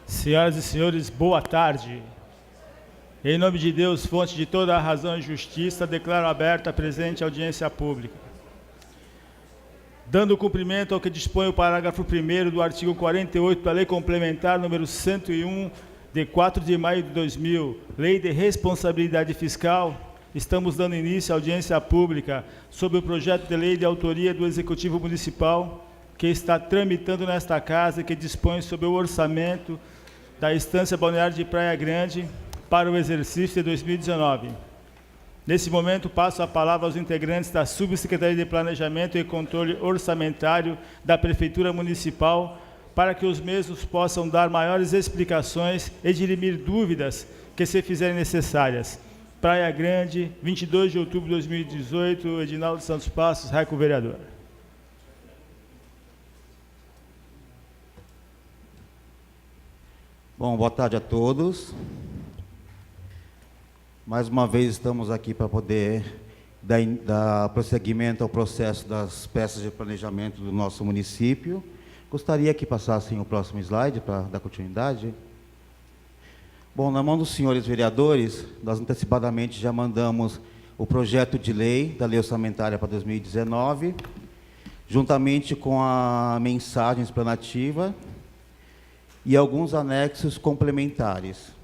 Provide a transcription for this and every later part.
Senhoras e senhores, boa tarde. Em nome de Deus, fonte de toda a razão e justiça, declaro aberta a presente audiência pública. Dando cumprimento ao que dispõe o parágrafo 1º do artigo 48 da Lei Complementar número 101, de 4 de maio de 2000, Lei de Responsabilidade Fiscal, estamos dando início à audiência pública sobre o projeto de lei de autoria do Executivo Municipal, que está tramitando nesta casa e que dispõe sobre o orçamento da Estância Balneária de Praia Grande para o exercício de 2019. Nesse momento, passo a palavra aos integrantes da Subsecretaria de Planejamento e Controle Orçamentário da Prefeitura Municipal para que os mesmos possam dar maiores explicações e dirimir dúvidas que se fizerem necessárias. Praia Grande, 22 de outubro de 2018, Edinaldo Santos Passos, Raico Vereador. Bom, boa tarde a todos. Mais uma vez estamos aqui para poder dar prosseguimento ao processo das peças de planejamento do nosso município. Gostaria que passassem o próximo slide para dar continuidade. Bom, na mão dos senhores vereadores, nós antecipadamente já mandamos o projeto de lei da Lei Orçamentária para 2019, juntamente com a mensagem explanativa e alguns anexos complementares.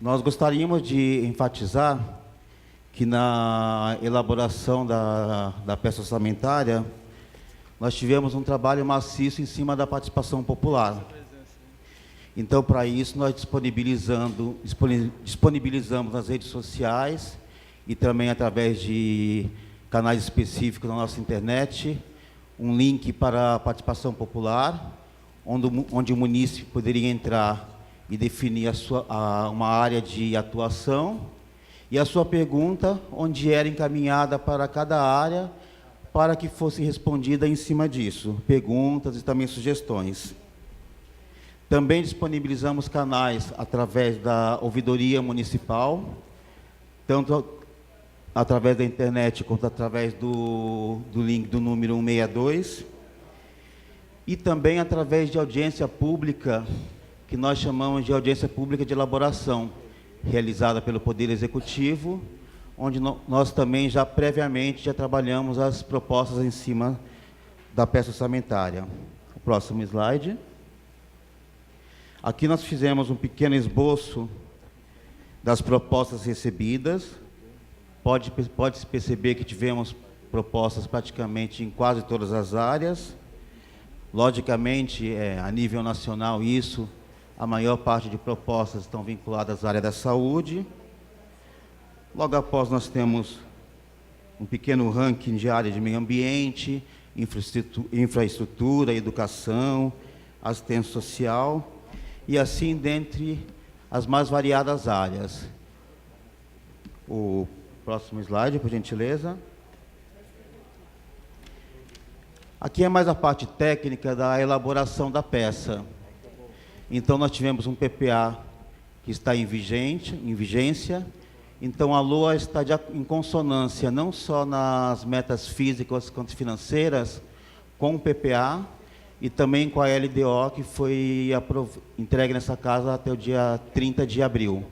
Nós gostaríamos de enfatizar que na elaboração da peça orçamentária, nós tivemos um trabalho maciço em cima da participação popular. Então, para isso, nós disponibilizamos nas redes sociais e também através de canais específicos na nossa internet, um link para a participação popular, onde o munícipe poderia entrar e definir uma área de atuação, e a sua pergunta, onde era encaminhada para cada área, para que fosse respondida em cima disso, perguntas e também sugestões. Também disponibilizamos canais através da ouvidoria municipal, tanto através da internet quanto através do link do número 162, e também através de audiência pública, que nós chamamos de audiência pública de elaboração, realizada pelo Poder Executivo, onde nós também já previamente trabalhamos as propostas em cima da peça orçamentária. O próximo slide. Aqui nós fizemos um pequeno esboço das propostas recebidas. Pode-se perceber que tivemos propostas praticamente em quase todas as áreas. Logicamente, a nível nacional, a maior parte de propostas estão vinculadas à área da saúde. Logo após, nós temos um pequeno ranking de área de meio ambiente, infraestrutura, educação, assistência social, e assim dentre as mais variadas áreas. O próximo slide, por gentileza. Aqui é mais a parte técnica da elaboração da peça. Então, nós tivemos um PPA que está em vigência. Então, a LOA está em consonância não só nas metas físicas quanto financeiras, com o PPA e também com a LDO, que foi entregue nessa casa até o dia 30 de abril.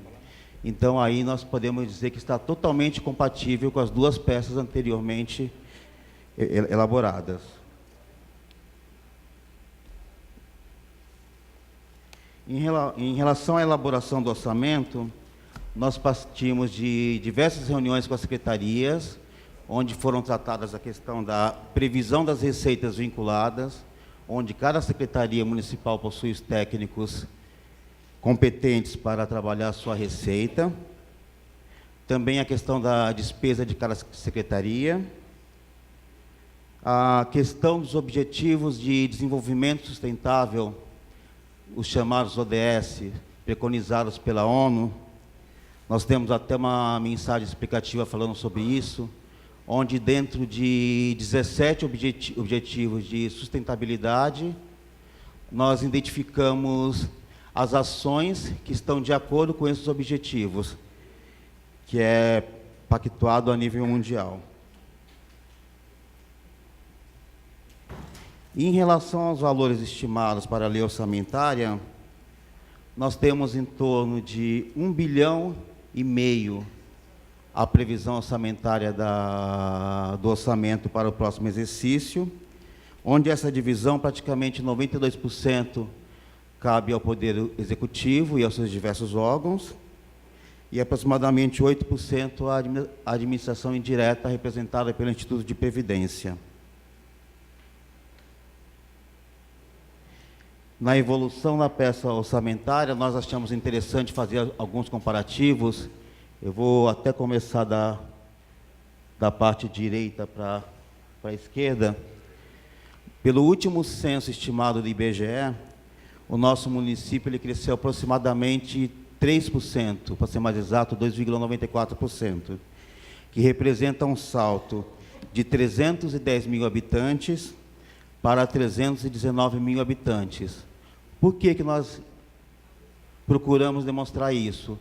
Então, aí nós podemos dizer que está totalmente compatível com as duas peças anteriormente elaboradas. Em relação à elaboração do orçamento, nós partimos de diversas reuniões com as secretarias, onde foram tratadas a questão da previsão das receitas vinculadas, onde cada secretaria municipal possui os técnicos competentes para trabalhar a sua receita. Também a questão da despesa de cada secretaria. A questão dos objetivos de desenvolvimento sustentável, os chamados ODS, preconizados pela ONU. Nós temos até uma mensagem explicativa falando sobre isso, onde dentro de 17 objetivos de sustentabilidade, nós identificamos as ações que estão de acordo com esses objetivos, que é pactuado a nível mundial. Em relação aos valores estimados para a lei orçamentária, nós temos em torno de 1,5 bilhão a previsão orçamentária do orçamento para o próximo exercício, onde essa divisão, praticamente 92%, cabe ao Poder Executivo e aos seus diversos órgãos, e aproximadamente 8% à administração indireta, representada pelo Instituto de Previdência. Na evolução da peça orçamentária, nós achamos interessante fazer alguns comparativos. Eu vou até começar da parte direita para a esquerda. Pelo último censo estimado do IBGE, o nosso município ele cresceu aproximadamente 3%, para ser mais exato, 2,94%, que representa um salto de 310 mil habitantes para 319 mil habitantes. Por que nós procuramos demonstrar isso?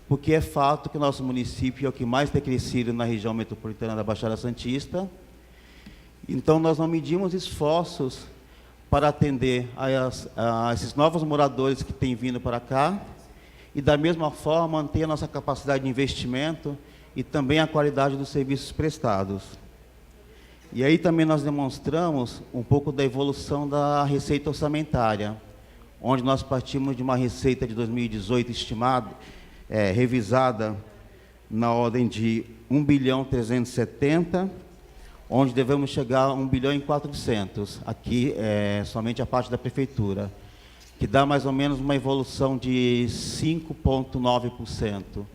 Porque é fato que o nosso município é o que mais tem crescido na região metropolitana da Baixada Santista. Então, nós não medimos esforços para atender a esses novos moradores que têm vindo para cá e, da mesma forma, manter a nossa capacidade de investimento e também a qualidade dos serviços prestados. E aí também nós demonstramos um pouco da evolução da receita orçamentária, onde nós partimos de uma receita de 2018 estimada, revisada na ordem de 1,370 bilhão, onde devemos chegar a 1,4 bilhão. Aqui é somente a parte da prefeitura, que dá mais ou menos uma evolução de 5,9%.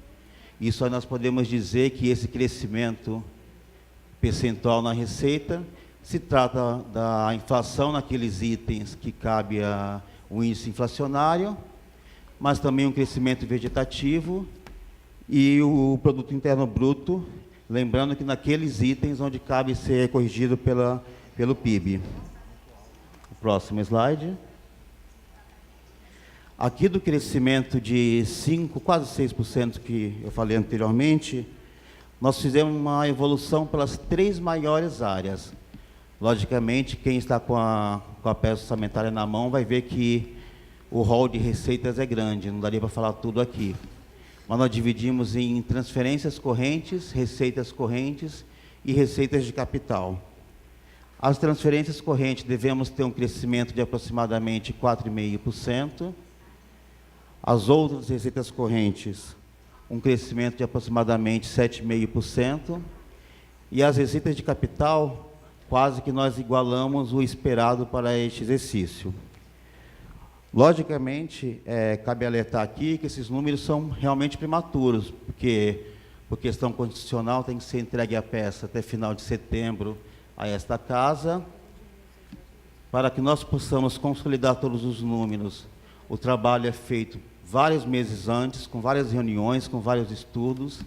Isso aí nós podemos dizer que esse crescimento percentual na receita se trata da inflação naqueles itens que cabe o índice inflacionário, mas também um crescimento vegetativo e o produto interno bruto, lembrando que naqueles itens onde cabe ser corrigido pelo PIB. O próximo slide. Aqui do crescimento de 5, quase 6% que eu falei anteriormente, nós fizemos uma evolução pelas 3 maiores áreas. Logicamente, quem está com a peça orçamentária na mão vai ver que o rol de receitas é grande, não daria para falar tudo aqui. Mas nós dividimos em transferências correntes, receitas correntes e receitas de capital. As transferências correntes devemos ter um crescimento de aproximadamente 4,5%. As outras receitas correntes, um crescimento de aproximadamente 7,5%. E as receitas de capital, quase que nós igualamos o esperado para este exercício. Logicamente, cabe alertar aqui que esses números são realmente prematuros, porque, por questão constitucional, tem que ser entregue a peça até final de setembro a esta casa. Para que nós possamos consolidar todos os números, o trabalho é feito vários meses antes, com várias reuniões, com vários estudos.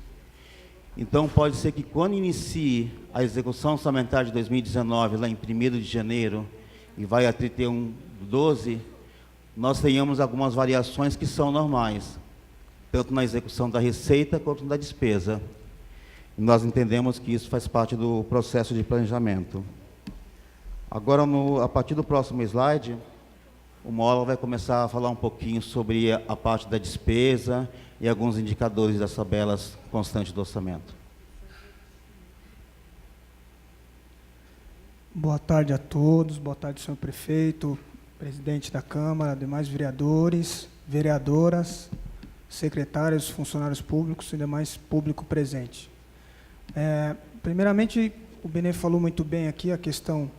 Então, pode ser que quando inicie a execução orçamentária de 2019, lá em 1º de janeiro, e vai a 31/12, nós tenhamos algumas variações que são normais, tanto na execução da receita quanto da despesa. E nós entendemos que isso faz parte do processo de planejamento. Agora, a partir do próximo slide, o Mola vai começar a falar um pouquinho sobre a parte da despesa e alguns indicadores das tabelas constantes do orçamento. Boa tarde a todos, boa tarde, senhor prefeito, presidente da Câmara, demais vereadores, vereadoras, secretários, funcionários públicos e demais público presente. Primeiramente, o Benê falou muito bem aqui a questão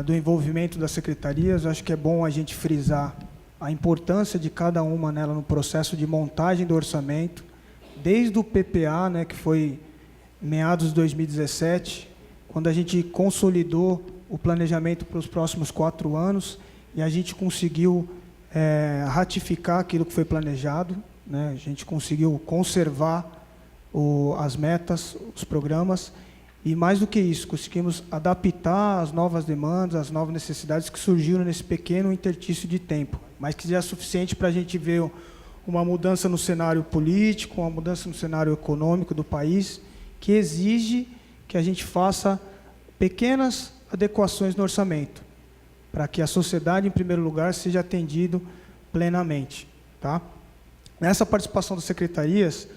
do envolvimento das secretarias. Eu acho que é bom a gente frisar a importância de cada uma nela no processo de montagem do orçamento, desde o PPA, que foi meados de 2017, quando a gente consolidou o planejamento para os próximos 4 anos, e a gente conseguiu ratificar aquilo que foi planejado, a gente conseguiu conservar as metas, os programas, e mais do que isso, conseguimos adaptar as novas demandas, as novas necessidades que surgiram nesse pequeno interstício de tempo, mas que já é suficiente para a gente ver uma mudança no cenário político, uma mudança no cenário econômico do país, que exige que a gente faça pequenas adequações no orçamento. para que a sociedade, em primeiro lugar, seja atendido plenamente. Tá? Nessa participação das secretarias,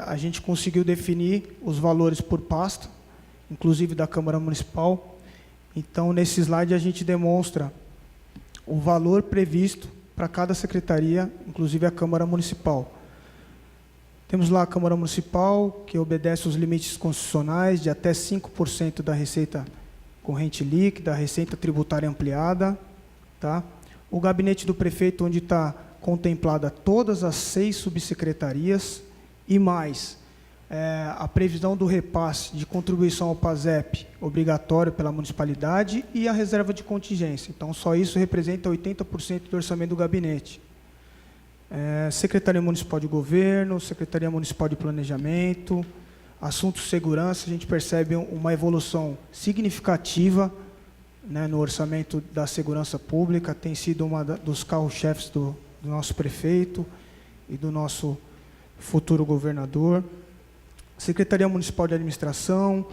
a gente conseguiu definir os valores por pasta, inclusive da Câmara Municipal. Então, nesse slide, a gente demonstra o valor previsto para cada secretaria, inclusive a Câmara Municipal. Temos lá a Câmara Municipal, que obedece os limites constitucionais de até 5% da receita corrente líquida, receita tributária ampliada. Tá? O gabinete do prefeito, onde está contemplada todas as 6 subsecretarias, e mais a previsão do repasse de contribuição ao PASEP obrigatório pela municipalidade e a reserva de contingência. Então, só isso representa 80% do orçamento do gabinete. Secretaria Municipal de Governo, Secretaria Municipal de Planejamento, Assuntos de Segurança, a gente percebe uma evolução significativa, né, no orçamento da segurança pública, tem sido uma dos carros-chefes do nosso prefeito e do nosso futuro governador. Secretaria Municipal de Administração,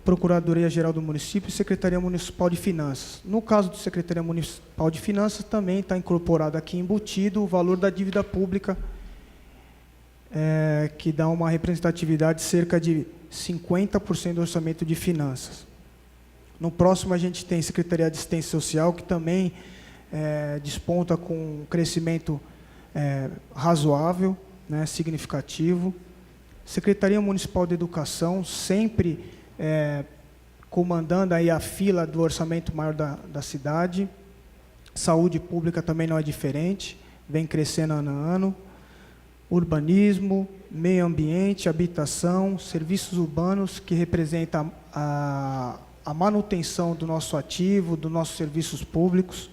Procuradoria-Geral do Município e Secretaria Municipal de Finanças. No caso da Secretaria Municipal de Finanças, também está incorporado aqui, embutido, o valor da dívida pública, que dá uma representatividade de cerca de 50% do orçamento de finanças. No próximo, a gente tem Secretaria de Assistência Social, que também desponta com um crescimento razoável, né, significativo. Secretaria Municipal de Educação, sempre comandando aí a fila do orçamento maior da cidade. Saúde Pública também não é diferente, vem crescendo ano a ano. Urbanismo, Meio Ambiente, Habitação, Serviços Urbanos, que representa a manutenção do nosso ativo, dos nossos serviços públicos.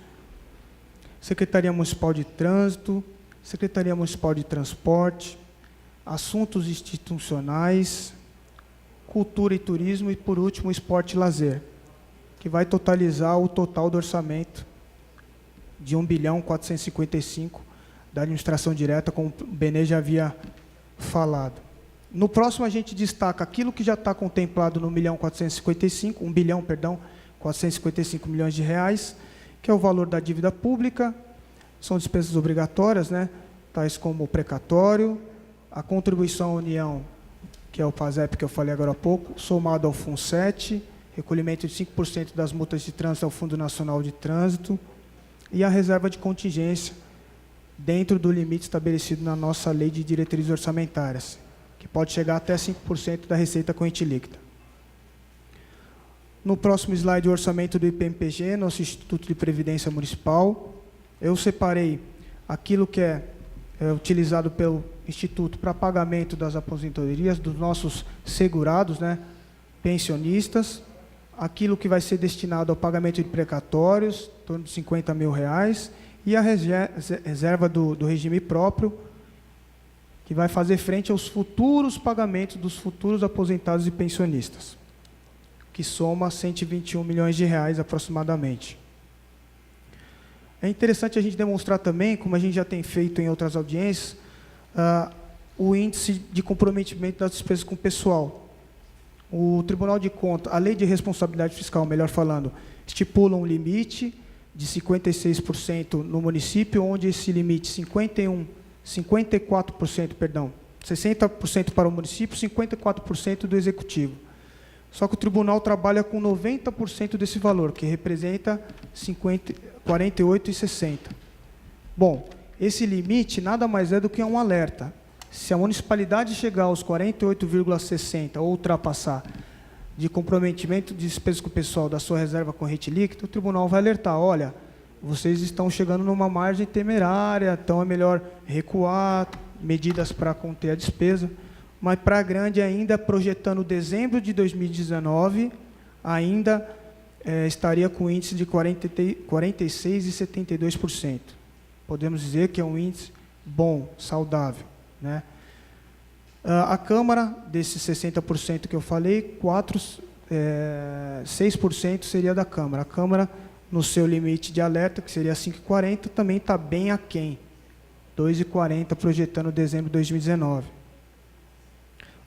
Secretaria Municipal de Trânsito, Secretaria Municipal de Transporte, Assuntos Institucionais, Cultura e Turismo e, por último, Esporte e Lazer, que vai totalizar o total do orçamento de 1.455 da administração direta, como o Benê já havia falado. No próximo, a gente destaca aquilo que já está contemplado no 455 milhões de reais, que é o valor da dívida pública, são despesas obrigatórias, né, tais como o precatório, a contribuição à União, que é o PASEP que eu falei agora há pouco, somado ao FUNSET, recolhimento de 5% das multas de trânsito ao Fundo Nacional de Trânsito, e a reserva de contingência, dentro do limite estabelecido na nossa Lei de Diretrizes Orçamentárias, que pode chegar até 5% da receita corrente líquida. No próximo slide, o orçamento do IPMPG, nosso Instituto de Previdência Municipal. Eu separei aquilo que é utilizado pelo Instituto para pagamento das aposentadorias dos nossos segurados, né, pensionistas, aquilo que vai ser destinado ao pagamento de precatórios, em torno de R$50 mil, e a reserva do regime próprio, que vai fazer frente aos futuros pagamentos dos futuros aposentados e pensionistas, que soma R$121 milhões aproximadamente. É interessante a gente demonstrar também, como a gente já tem feito em outras audiências, o índice de comprometimento das despesas com o pessoal. O Tribunal de Contas, a Lei de Responsabilidade Fiscal, melhor falando, estipula um limite de 56% no município, onde esse limite 60% para o município, 54% do executivo. Só que o tribunal trabalha com 90% desse valor, que representa 48,60. Bom, esse limite nada mais é do que um alerta. Se a municipalidade chegar aos 48,60 ou ultrapassar de comprometimento de despesas com o pessoal da sua reserva corrente líquida, o tribunal vai alertar: olha, vocês estão chegando numa margem temerária, então é melhor recuar, medidas para conter a despesa. Mas para a grande ainda, projetando dezembro de 2019, ainda estaria com índice de 46,72%. Podemos dizer que é um índice bom, saudável, né? A Câmara, desses 60% que eu falei, 6% seria da Câmara. A Câmara, no seu limite de alerta, que seria 5,40, também está bem aquém, 2,40, projetando dezembro de 2019.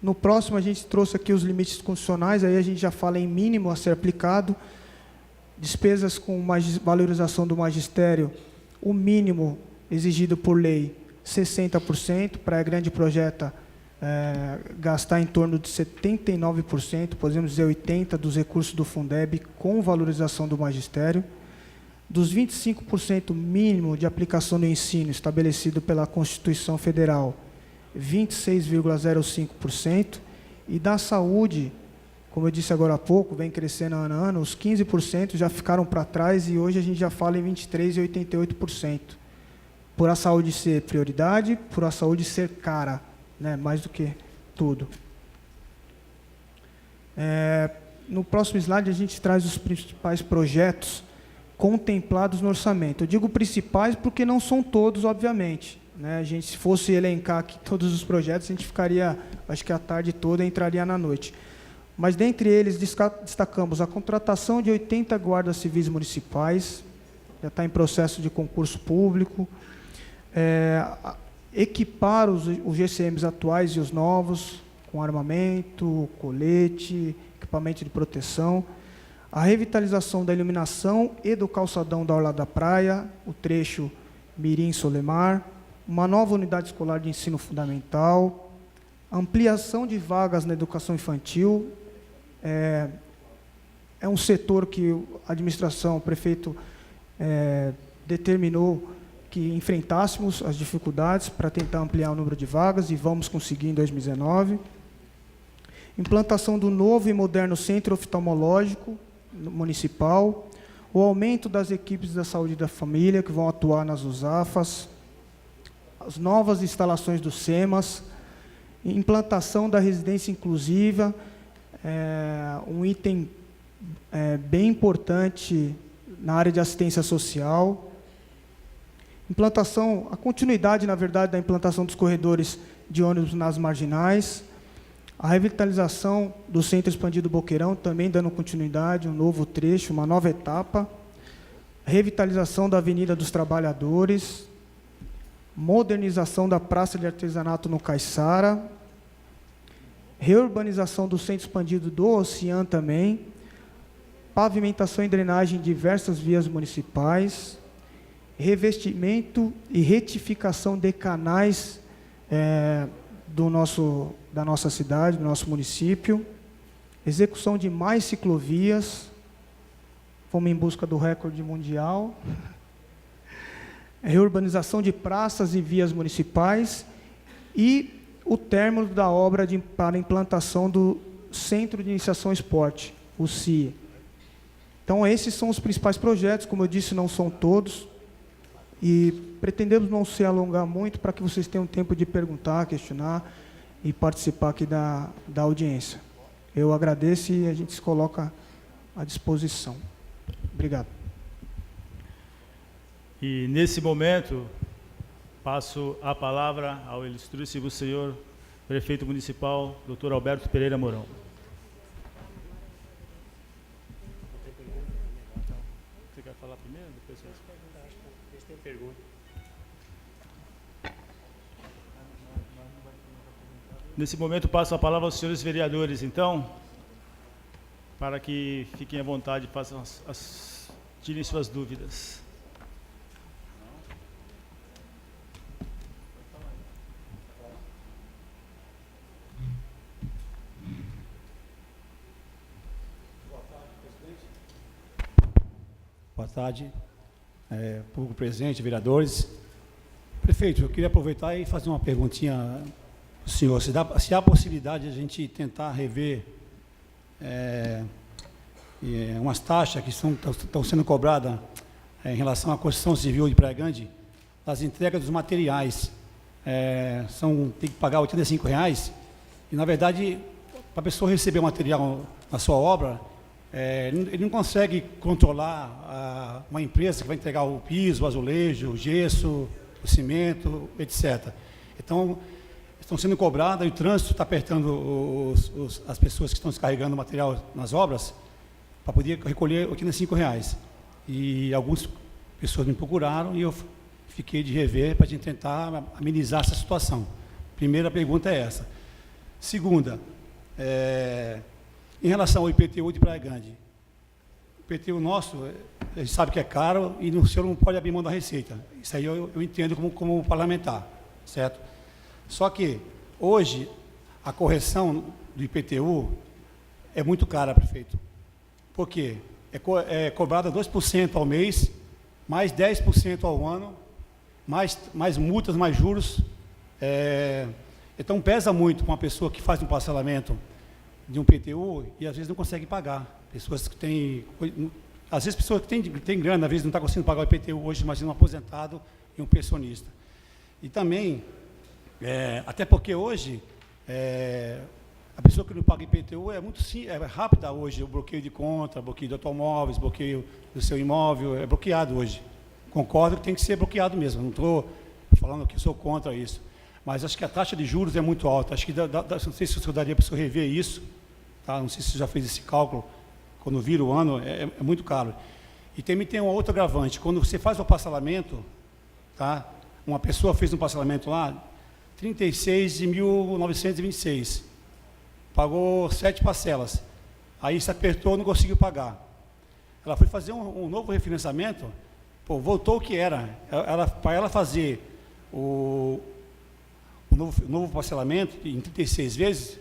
No próximo, a gente trouxe aqui os limites constitucionais, aí a gente já fala em mínimo a ser aplicado. Despesas com valorização do magistério, o mínimo exigido por lei, 60%, para a grande projeta gastar em torno de 79%, podemos dizer 80% dos recursos do Fundeb com valorização do magistério. Dos 25% mínimo de aplicação do ensino estabelecido pela Constituição Federal, 26,05%, e da saúde, como eu disse agora há pouco, vem crescendo ano a ano, os 15% já ficaram para trás e hoje a gente já fala em 23,88%. Por a saúde ser prioridade, por a saúde ser cara, né, mais do que tudo. No próximo slide a gente traz os principais projetos contemplados no orçamento. Eu digo principais porque não são todos, obviamente, né? A gente, se fosse elencar aqui todos os projetos, a gente ficaria, acho que a tarde toda, entraria na noite. Mas, dentre eles, destacamos a contratação de 80 guardas civis municipais, já está em processo de concurso público, equipar os GCMs atuais e os novos, com armamento, colete, equipamento de proteção, a revitalização da iluminação e do calçadão da Orla da Praia, o trecho Mirim-Solemar, uma nova unidade escolar de ensino fundamental, ampliação de vagas na educação infantil. É um setor que a administração, o prefeito, determinou que enfrentássemos as dificuldades para tentar ampliar o número de vagas, e vamos conseguir em 2019. Implantação do novo e moderno centro oftalmológico municipal, o aumento das equipes da saúde da família que vão atuar nas USAFAs, as novas instalações do SEMAS, implantação da residência inclusiva, um item bem importante na área de assistência social, implantação, a continuidade, na verdade, da implantação dos corredores de ônibus nas marginais, a revitalização do Centro Expandido Boqueirão, também dando continuidade, um novo trecho, uma nova etapa, revitalização da Avenida dos Trabalhadores, modernização da Praça de Artesanato no Caiçara, reurbanização do Centro Expandido do Ocean também, pavimentação e drenagem em diversas vias municipais, revestimento e retificação de canais da nossa cidade, do nosso município, execução de mais ciclovias, fomos em busca do recorde mundial, reurbanização de praças e vias municipais e o término da obra para a implantação do Centro de Iniciação ao Esporte, o CIE. Então, esses são os principais projetos, como eu disse, não são todos, e pretendemos não se alongar muito para que vocês tenham tempo de perguntar, questionar e participar aqui da audiência. Eu agradeço e a gente se coloca à disposição. Obrigado. E, nesse momento, passo a palavra ao ilustríssimo senhor prefeito municipal, Dr. Alberto Pereira Mourão. Você quer falar primeiro? Depois você pergunta. Acho que tem pergunta. Nesse momento, passo a palavra aos senhores vereadores, então, para que fiquem à vontade e façam tirem suas dúvidas. Boa tarde, público presente, vereadores. Prefeito, eu queria aproveitar e fazer uma perguntinha para o senhor. Se há possibilidade de a gente tentar rever umas taxas que estão sendo cobradas em relação à construção civil de Praia Grande, das entregas dos materiais. Tem que pagar R$ 85,00 e, na verdade, para a pessoa receber o material na sua obra, ele não consegue controlar uma empresa que vai entregar o piso, o azulejo, o gesso, o cimento, etc. Então, estão sendo cobradas e o trânsito está apertando as pessoas que estão descarregando o material nas obras para poder recolher R$ 85,00. E algumas pessoas me procuraram e eu fiquei de rever para a gente tentar amenizar essa situação. Primeira pergunta é essa. Segunda, em relação ao IPTU de Praia Grande, IPTU nosso, a gente sabe que é caro e o senhor não pode abrir mão da receita. Isso aí eu entendo como parlamentar, certo? Só que, hoje, a correção do IPTU é muito cara, prefeito. Por quê? É cobrada 2% ao mês, mais 10% ao ano, mais multas, mais juros. Então, pesa muito para uma pessoa que faz um parcelamento de um IPTU e, às vezes, não consegue pagar. Pessoas que têm... Às vezes, pessoas que têm grana, às vezes, não estão conseguindo pagar o IPTU hoje, imagina um aposentado e um pensionista. E também, até porque hoje, a pessoa que não paga IPTU é rápida hoje, o bloqueio de conta, bloqueio de automóveis, bloqueio do seu imóvel, é bloqueado hoje. Concordo que tem que ser bloqueado mesmo, não estou falando que eu sou contra isso. Mas acho que a taxa de juros é muito alta, acho que não sei se o senhor daria para o senhor rever isso, tá? Não sei se você já fez esse cálculo, quando vira o ano, é muito caro. E também tem um outro agravante, quando você faz o parcelamento, tá? Uma pessoa fez um parcelamento lá, 36.926, pagou 7 parcelas, aí se apertou, não conseguiu pagar. Ela foi fazer um novo refinanciamento, voltou o que era. Para ela fazer o novo parcelamento em 36 vezes,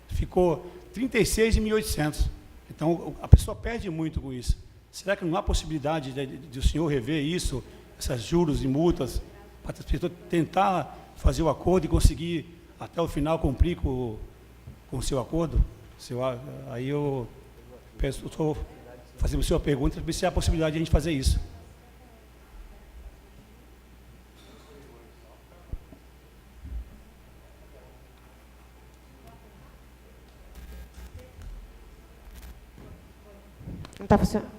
ficou 36.800. Então, a pessoa perde muito com isso. Será que não há possibilidade de o senhor rever isso, esses juros e multas, para a pessoa tentar fazer o acordo e conseguir, até o final, cumprir com o seu acordo? Aí eu estou fazendo a sua pergunta, para ver se há a possibilidade de a gente fazer isso. Não está funcionando.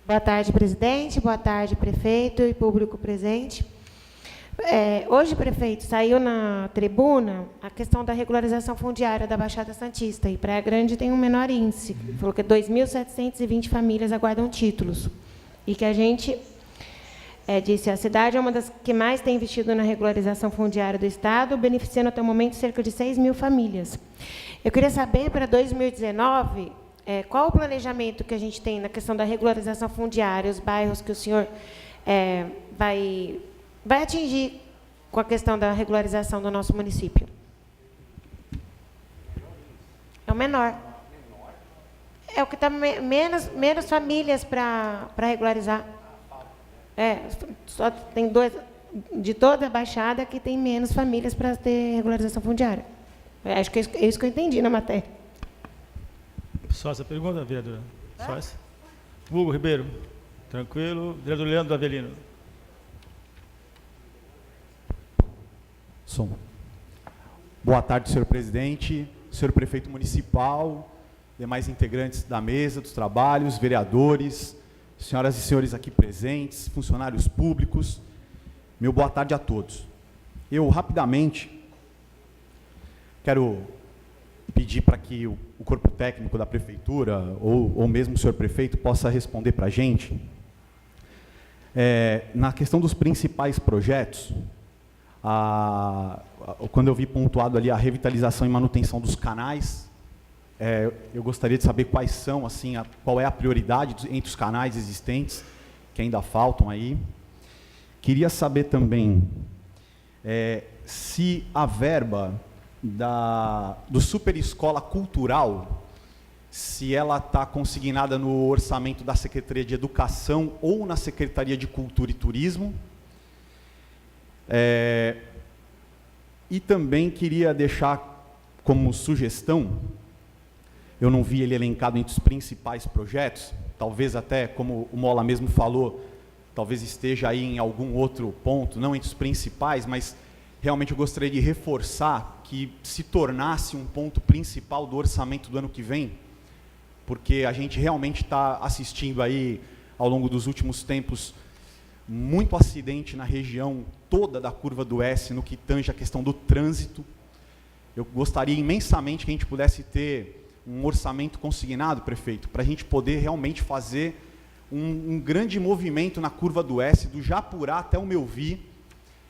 Boa tarde, presidente. Boa tarde, prefeito e público presente. Hoje, prefeito, saiu na tribuna a questão da regularização fundiária da Baixada Santista. E Praia Grande tem um menor índice. Falou que 2.720 famílias aguardam títulos. E que a gente disse, a cidade é uma das que mais tem investido na regularização fundiária do Estado, beneficiando até o momento cerca de 6.000 famílias. Eu queria saber, para 2019... qual o planejamento que a gente tem na questão da regularização fundiária, os bairros que o senhor vai atingir com a questão da regularização do nosso município? É o menor. É o que está menos famílias para regularizar. Só tem de toda a Baixada que tem menos famílias para ter regularização fundiária. Acho que é isso que eu entendi na matéria. Só essa pergunta, vereadora? Só essa? Hugo Ribeiro. Tranquilo. Vereador Leandro Avelino. Som. Boa tarde, senhor presidente, senhor prefeito municipal, demais integrantes da mesa dos trabalhos, vereadores, senhoras e senhores aqui presentes, funcionários públicos. Meu boa tarde a todos. Eu, rapidamente, quero pedir para que o corpo técnico da prefeitura, ou mesmo o senhor prefeito, possa responder para a gente. Na questão dos principais projetos, quando eu vi pontuado ali a revitalização e manutenção dos canais, eu gostaria de saber quais são, assim, qual é a prioridade entre os canais existentes, que ainda faltam aí. Queria saber também se a verba do Super Escola Cultural, se ela está consignada no orçamento da Secretaria de Educação ou na Secretaria de Cultura e Turismo. E também queria deixar como sugestão, eu não vi ele elencado entre os principais projetos, talvez até, como o Mola mesmo falou, talvez esteja aí em algum outro ponto, não entre os principais, mas realmente eu gostaria de reforçar que se tornasse um ponto principal do orçamento do ano que vem, porque a gente realmente está assistindo aí, ao longo dos últimos tempos, muito acidente na região toda da curva do S, no que tange a questão do trânsito. Eu gostaria imensamente que a gente pudesse ter um orçamento consignado, prefeito, para a gente poder realmente fazer um grande movimento na curva do S, do Japurá até o Melvi,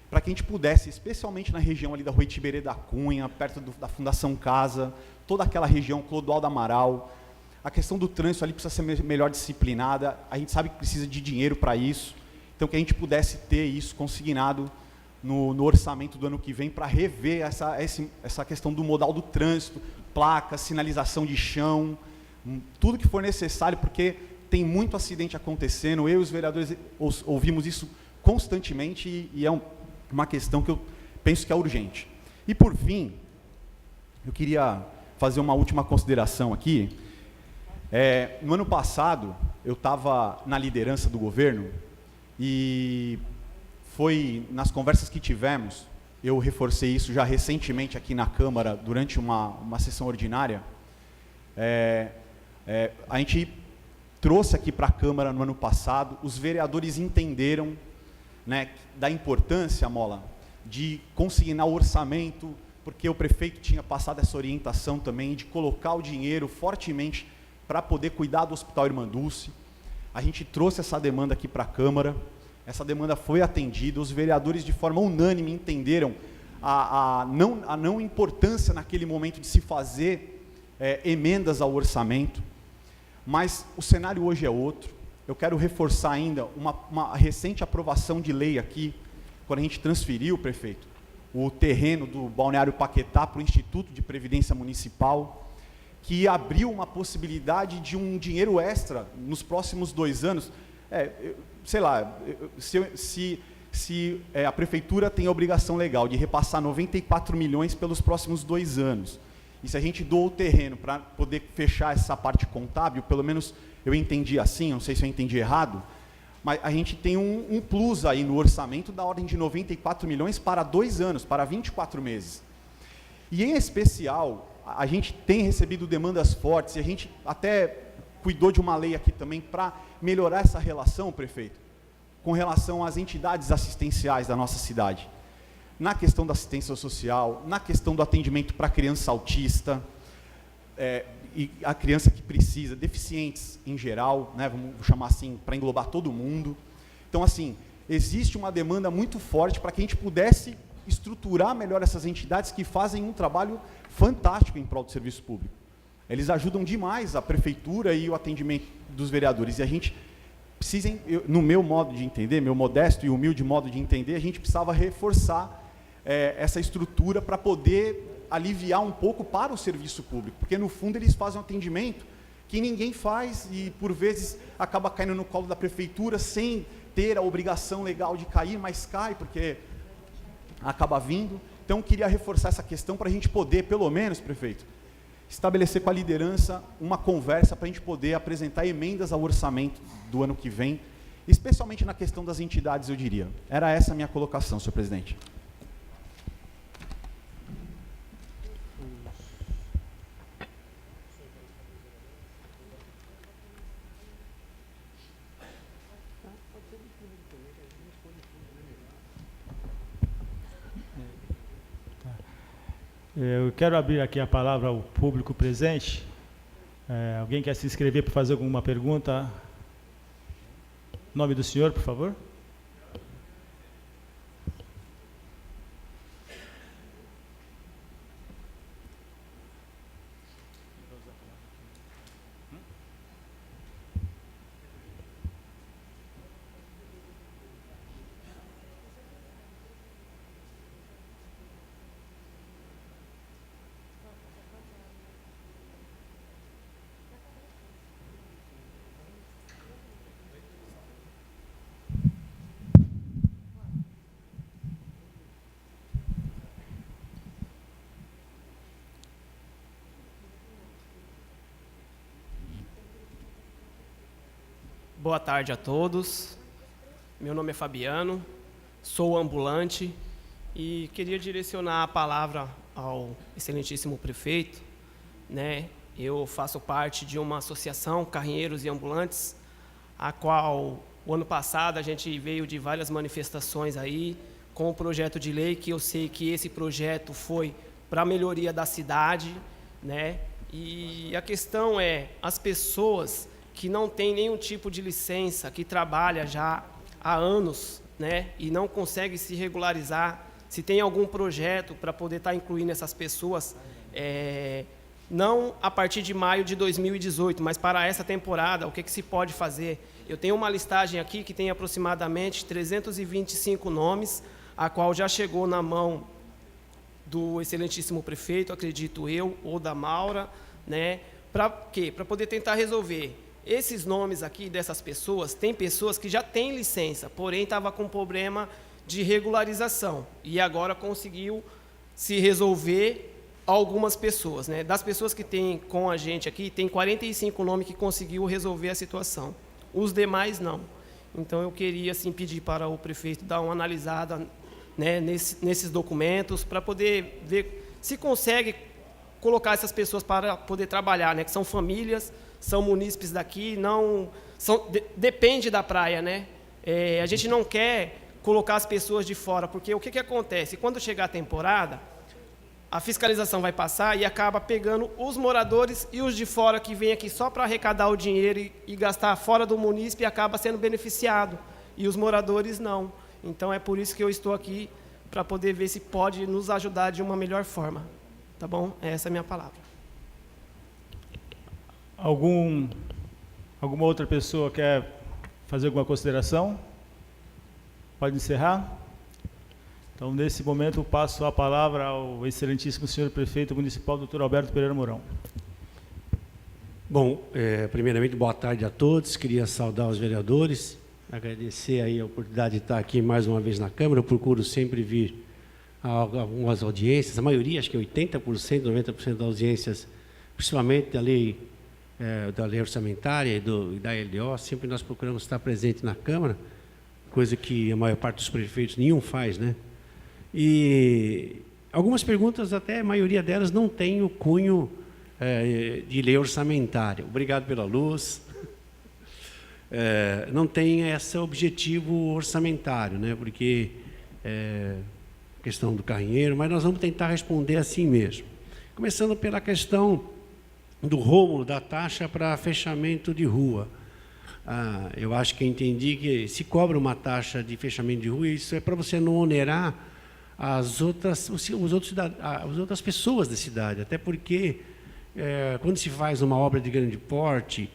para que a gente pudesse, especialmente na região ali da Rua Itiberê da Cunha, perto da Fundação Casa, toda aquela região, Clodoaldo Amaral, A questão do trânsito ali precisa ser melhor disciplinada, a gente sabe que precisa de dinheiro para isso, então que a gente pudesse ter isso consignado no orçamento do ano que vem para rever essa questão do modal do trânsito, placas, sinalização de chão, tudo que for necessário, porque tem muito acidente acontecendo, eu e os vereadores ouvimos isso constantemente e é uma questão que eu penso que é urgente. E, por fim, eu queria fazer uma última consideração aqui. No ano passado, eu estava na liderança do governo e foi nas conversas que tivemos, eu reforcei isso já recentemente aqui na Câmara, durante uma sessão ordinária, a gente trouxe aqui para a Câmara no ano passado, os vereadores entenderam, né, da importância, Mola, de consignar o orçamento, porque o prefeito tinha passado essa orientação também de colocar o dinheiro fortemente para poder cuidar do Hospital Irmã Dulce. A gente trouxe essa demanda aqui para a Câmara, essa demanda foi atendida, os vereadores de forma unânime entenderam a não importância naquele momento de se fazer emendas ao orçamento, mas o cenário hoje é outro. Eu quero reforçar ainda uma recente aprovação de lei aqui, quando a gente transferiu, prefeito, o terreno do Balneário Paquetá para o Instituto de Previdência Municipal, que abriu uma possibilidade de um dinheiro extra nos próximos 2 anos. Sei lá, se a Prefeitura tem a obrigação legal de repassar 94 milhões pelos próximos 2 anos, e se a gente doa o terreno para poder fechar essa parte contábil, pelo menos eu entendi assim, não sei se eu entendi errado, mas a gente tem um plus aí no orçamento da ordem de 94 milhões para 2 anos, para 24 meses. E, em especial, a gente tem recebido demandas fortes, e a gente até cuidou de uma lei aqui também para melhorar essa relação, prefeito, com relação às entidades assistenciais da nossa cidade. Na questão da assistência social, na questão do atendimento para a criança autista, e a criança que precisa, deficientes em geral, né, vamos chamar assim, para englobar todo mundo. Então, assim, existe uma demanda muito forte para que a gente pudesse estruturar melhor essas entidades que fazem um trabalho fantástico em prol do serviço público. Eles ajudam demais a prefeitura e o atendimento dos vereadores. E a gente precisa, no meu modo de entender, meu modesto e humilde modo de entender, a gente precisava reforçar essa estrutura para poder aliviar um pouco para o serviço público, porque no fundo eles fazem um atendimento que ninguém faz e por vezes acaba caindo no colo da prefeitura sem ter a obrigação legal de cair, mas cai porque acaba vindo. Então eu queria reforçar essa questão para a gente poder, pelo menos, prefeito, estabelecer com a liderança uma conversa para a gente poder apresentar emendas ao orçamento do ano que vem, especialmente na questão das entidades, eu diria. Era essa a minha colocação, senhor presidente. Eu quero abrir aqui a palavra ao público presente. Alguém quer se inscrever para fazer alguma pergunta? Nome do senhor, por favor. Boa tarde a todos. Meu nome é Fabiano, sou ambulante e queria direcionar a palavra ao excelentíssimo prefeito, né? Eu faço parte de uma associação, Carrinheiros e Ambulantes, a qual o ano passado a gente veio de várias manifestações aí com o projeto de lei, que eu sei que esse projeto foi para a melhoria da cidade, né? E a questão é, as pessoas que não têm nenhum tipo de licença, que trabalha já há anos, né, e não consegue se regularizar, se tem algum projeto para poder estar incluindo essas pessoas não a partir de maio de 2018, mas para essa temporada, o que se pode fazer? Eu tenho uma listagem aqui que tem aproximadamente 325 nomes, a qual já chegou na mão do excelentíssimo prefeito, acredito eu, ou da Maura, né? Para quê? Para poder tentar resolver. Esses nomes aqui dessas pessoas, tem pessoas que já têm licença, porém estava com problema de regularização, e agora conseguiu se resolver algumas pessoas, né? Das pessoas que tem com a gente aqui, tem 45 nomes que conseguiu resolver a situação. Os demais não. Então eu queria assim pedir para o prefeito dar uma analisada, né, nesses documentos para poder ver se consegue colocar essas pessoas para poder trabalhar, né? Que são famílias, são munícipes daqui, não depende da praia, né? A gente não quer colocar as pessoas de fora, porque o que acontece? Quando chegar a temporada, a fiscalização vai passar e acaba pegando os moradores e os de fora que vêm aqui só para arrecadar o dinheiro e gastar fora do munícipe e acaba sendo beneficiado, e os moradores não. Então, é por isso que eu estou aqui, para poder ver se pode nos ajudar de uma melhor forma. Tá bom? Essa é a minha palavra. Alguma outra pessoa quer fazer alguma consideração? Pode encerrar? Então, nesse momento, eu passo a palavra ao excelentíssimo senhor prefeito municipal, doutor Alberto Pereira Mourão. Bom, primeiramente, boa tarde a todos. Queria saudar os vereadores, agradecer aí a oportunidade de estar aqui mais uma vez na Câmara. Eu procuro sempre vir a algumas audiências, a maioria, acho que 80%, 90% das audiências, principalmente da lei orçamentária e da LDO, sempre nós procuramos estar presente na Câmara, coisa que a maior parte dos prefeitos nenhum faz, né? E algumas perguntas, até a maioria delas, não tem o cunho de lei orçamentária. Obrigado pela luz. Não tem esse objetivo orçamentário, né? Porque questão do carrinheiro, mas nós vamos tentar responder assim mesmo. Começando pela questão do rômulo da taxa para fechamento de rua. Eu acho que entendi que se cobra uma taxa de fechamento de rua, isso é para você não onerar as outras pessoas da cidade, até porque quando se faz uma obra de grande porte,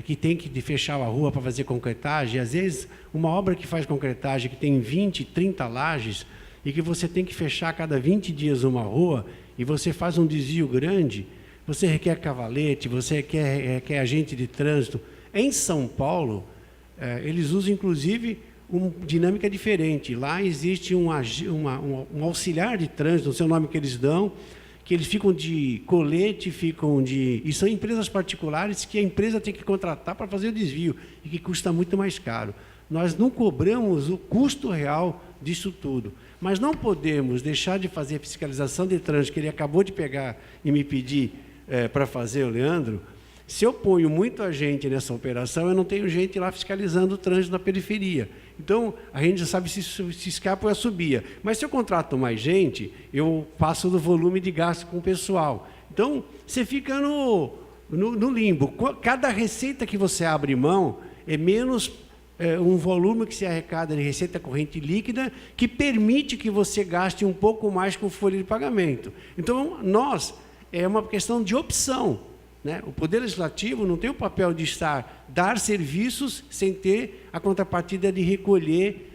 que tem que fechar a rua para fazer concretagem, às vezes uma obra que faz concretagem, que tem 20, 30 lajes, e que você tem que fechar a cada 20 dias uma rua, e você faz um desvio grande, você requer cavalete, você requer agente de trânsito. Em São Paulo, eles usam, inclusive, uma dinâmica diferente. Lá existe um auxiliar de trânsito, não sei o nome que eles dão, que eles ficam de colete, e são empresas particulares que a empresa tem que contratar para fazer o desvio, e que custa muito mais caro. Nós não cobramos o custo real disso tudo, mas não podemos deixar de fazer a fiscalização de trânsito, que ele acabou de pegar e me pedir para fazer, o Leandro. Se eu ponho muita gente nessa operação, eu não tenho gente lá fiscalizando o trânsito na periferia. Então, a gente já sabe se escapa ou subia. Mas se eu contrato mais gente, eu passo do volume de gasto com o pessoal. Então, você fica no limbo. Cada receita que você abre mão é menos um volume que se arrecada de receita corrente líquida, que permite que você gaste um pouco mais com folha de pagamento. Então, é uma questão de opção. Né? O Poder Legislativo não tem o papel de dar serviços sem ter a contrapartida de recolher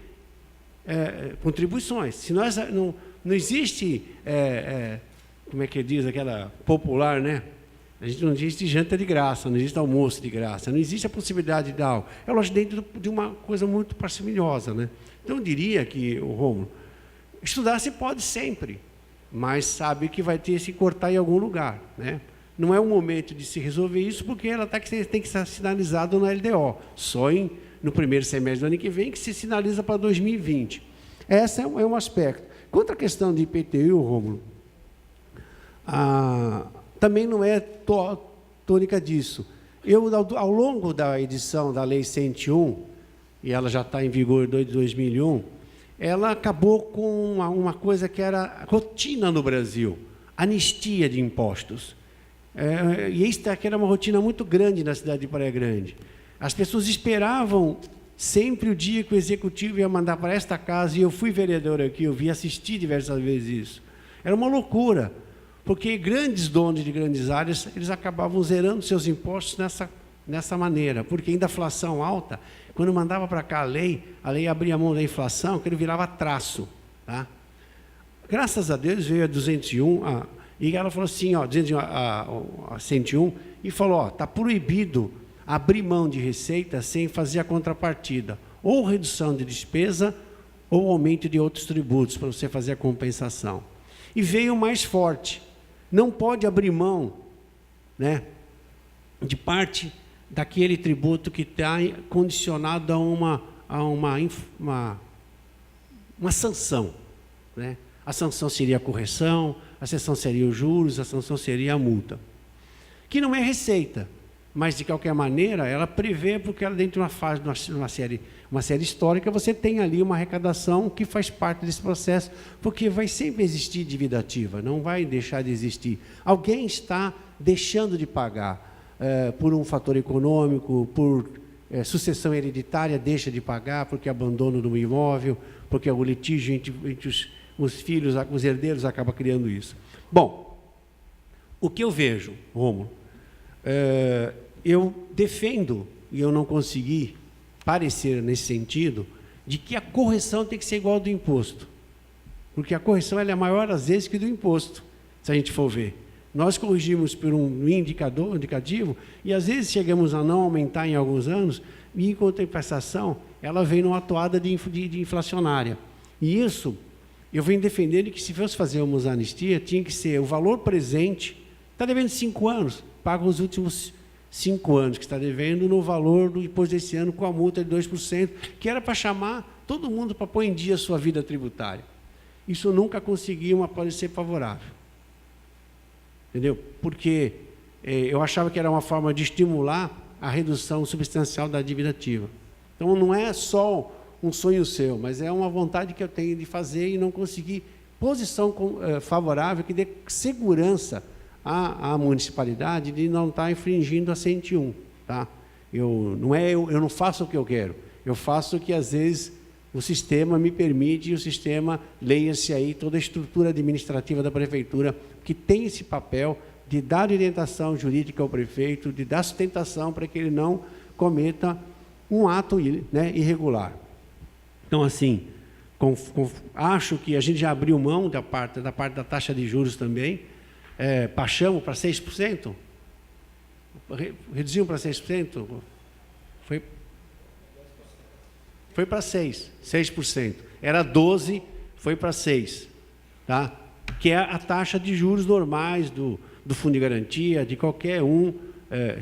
contribuições. Se nós não existe, como é que diz aquela popular, né? A gente não existe janta de graça, não existe almoço de graça, não existe a possibilidade de algo. É lógico, dentro de uma coisa muito parcimoniosa, né? Então eu diria que, Rômulo, estudar se pode sempre, mas sabe que vai ter que se cortar em algum lugar, né? Não é o momento de se resolver isso, porque ela tem que ser sinalizada na LDO. Só no primeiro semestre do ano que vem que se sinaliza para 2020. Esse é um aspecto. Quanto à questão de IPTU, Rômulo, também não é tônica disso. Ao longo da edição da Lei 101, e ela já está em vigor desde 2001, ela acabou com uma coisa que era rotina no Brasil, anistia de impostos. E isso aqui era uma rotina muito grande na cidade de Praia Grande. As pessoas esperavam sempre o dia que o executivo ia mandar para esta casa, e eu fui vereador aqui, eu vi assistir diversas vezes isso. Era uma loucura. Porque grandes donos de grandes áreas, eles acabavam zerando seus impostos nessa maneira, porque ainda a inflação alta, quando mandava para cá a lei abria mão da inflação, que ele virava traço. Tá? Graças a Deus veio a 201, e ela falou assim, ó, a 101, e falou, está proibido abrir mão de receita sem fazer a contrapartida, ou redução de despesa, ou aumento de outros tributos, para você fazer a compensação. E veio mais forte, não pode abrir mão, né, de parte daquele tributo que está condicionado a uma sanção. Né? A sanção seria a correção, a sanção seria os juros, a sanção seria a multa. Que não é receita, mas, de qualquer maneira, ela prevê, porque ela, dentro de uma fase, uma série histórica, você tem ali uma arrecadação que faz parte desse processo, porque vai sempre existir dívida ativa, não vai deixar de existir. Alguém está deixando de pagar, por um fator econômico, por sucessão hereditária, deixa de pagar, porque abandono do imóvel, porque o litígio entre os filhos, os herdeiros, acaba criando isso. Bom, o que eu vejo, Rômulo, eu defendo, e eu não consegui parecer nesse sentido, de que a correção tem que ser igual ao do imposto. Porque a correção ela é maior, às vezes, que do imposto, se a gente for ver. Nós corrigimos por um indicativo, e às vezes chegamos a não aumentar em alguns anos, e em compensação, ela vem numa atuada de inflacionária. E isso, eu venho defendendo que, se fosse fazer uma anistia, tinha que ser o valor presente, está devendo 5 anos, paga os últimos 5 anos que está devendo no valor do imposto desse ano, com a multa de 2%, que era para chamar todo mundo para pôr em dia a sua vida tributária. Isso nunca conseguiu uma parecer favorável. Entendeu? Porque eu achava que era uma forma de estimular a redução substancial da dívida ativa. Então, não é só um sonho seu, mas é uma vontade que eu tenho de fazer e não conseguir posição favorável que dê segurança à municipalidade de não estar infringindo a 101. Tá? Eu não faço o que eu quero, eu faço o que, às vezes, o sistema me permite, e o sistema, leia-se aí toda a estrutura administrativa da prefeitura, que tem esse papel de dar orientação jurídica ao prefeito, de dar sustentação para que ele não cometa um ato, né, irregular. Então, assim, acho que a gente já abriu mão da parte da taxa de juros também, baixamos para 6%, reduzimos para 6%, foi para 6%. Era 12%, foi para 6%. Tá? Que é a taxa de juros normais do fundo de garantia, de qualquer um.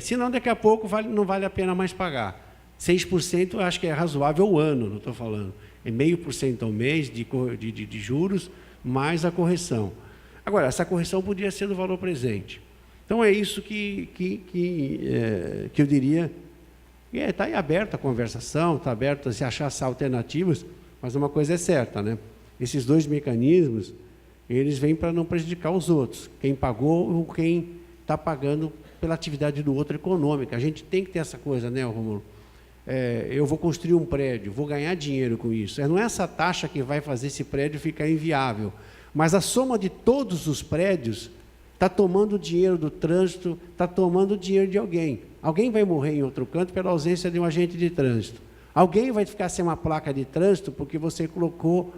Senão, daqui a pouco, não vale a pena mais pagar. 6% eu acho que é razoável ao ano, não estou falando. É 0,5% ao mês de juros, mais a correção. Agora, essa correção podia ser do valor presente. Então, é isso que eu diria. Está aí aberta a conversação, está aberto a se achar alternativas, mas uma coisa é certa, né? Esses dois mecanismos, eles vêm para não prejudicar os outros, quem pagou ou quem está pagando pela atividade do outro econômica. A gente tem que ter essa coisa, né, Rômulo? Eu vou construir um prédio, vou ganhar dinheiro com isso. Não é essa taxa que vai fazer esse prédio ficar inviável, mas a soma de todos os prédios está tomando dinheiro do trânsito, está tomando dinheiro de alguém. Alguém vai morrer em outro canto pela ausência de um agente de trânsito. Alguém vai ficar sem uma placa de trânsito porque você colocou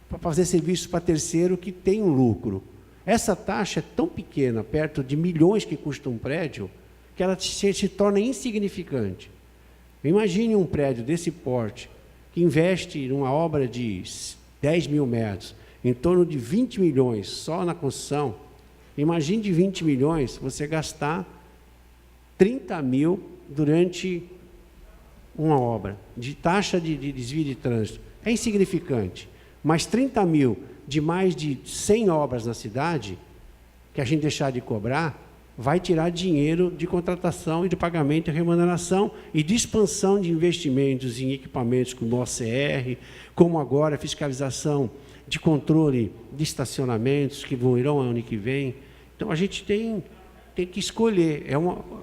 para fazer serviço para terceiro que tem um lucro. Essa taxa é tão pequena, perto de milhões que custa um prédio, que ela se torna insignificante. Imagine um prédio desse porte, que investe numa obra de 10 mil metros, em torno de 20 milhões só na construção. Imagine de 20 milhões você gastar 30 mil durante uma obra, de taxa de desvio de trânsito. É insignificante, mas 30 mil de mais de 100 obras na cidade, que a gente deixar de cobrar, vai tirar dinheiro de contratação e de pagamento e remuneração e de expansão de investimentos em equipamentos como o OCR, como agora a fiscalização de controle de estacionamentos, que irão ano que vem. Então, a gente tem que escolher.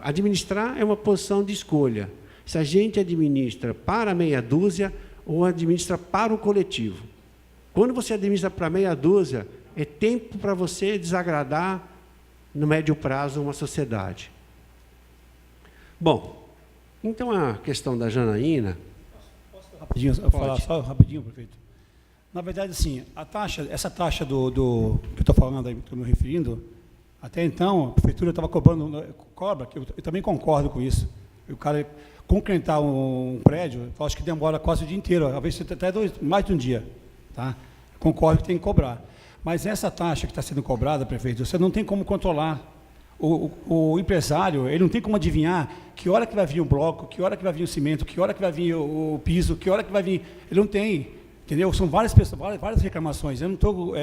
Administrar é uma posição de escolha. Se a gente administra para meia dúzia ou administra para o coletivo. Quando você administra para meia dúzia, é tempo para você desagradar no médio prazo, uma sociedade. Bom, então a questão da Janaína... Rapidinho, falar só rapidinho, prefeito. Na verdade, assim, a taxa, essa taxa que eu estou falando, que estou me referindo, até então, a prefeitura estava cobra, que eu também concordo com isso. O cara concretar um prédio, eu acho que demora quase o dia inteiro, às vezes até mais de um dia. Tá? Concordo que tem que cobrar. Mas essa taxa que está sendo cobrada, prefeito, você não tem como controlar. O empresário, ele não tem como adivinhar que hora que vai vir o bloco, que hora que vai vir o cimento, que hora que vai vir o piso, que hora que vai vir... Ele não tem, entendeu? São várias pessoas, várias reclamações. Eu não estou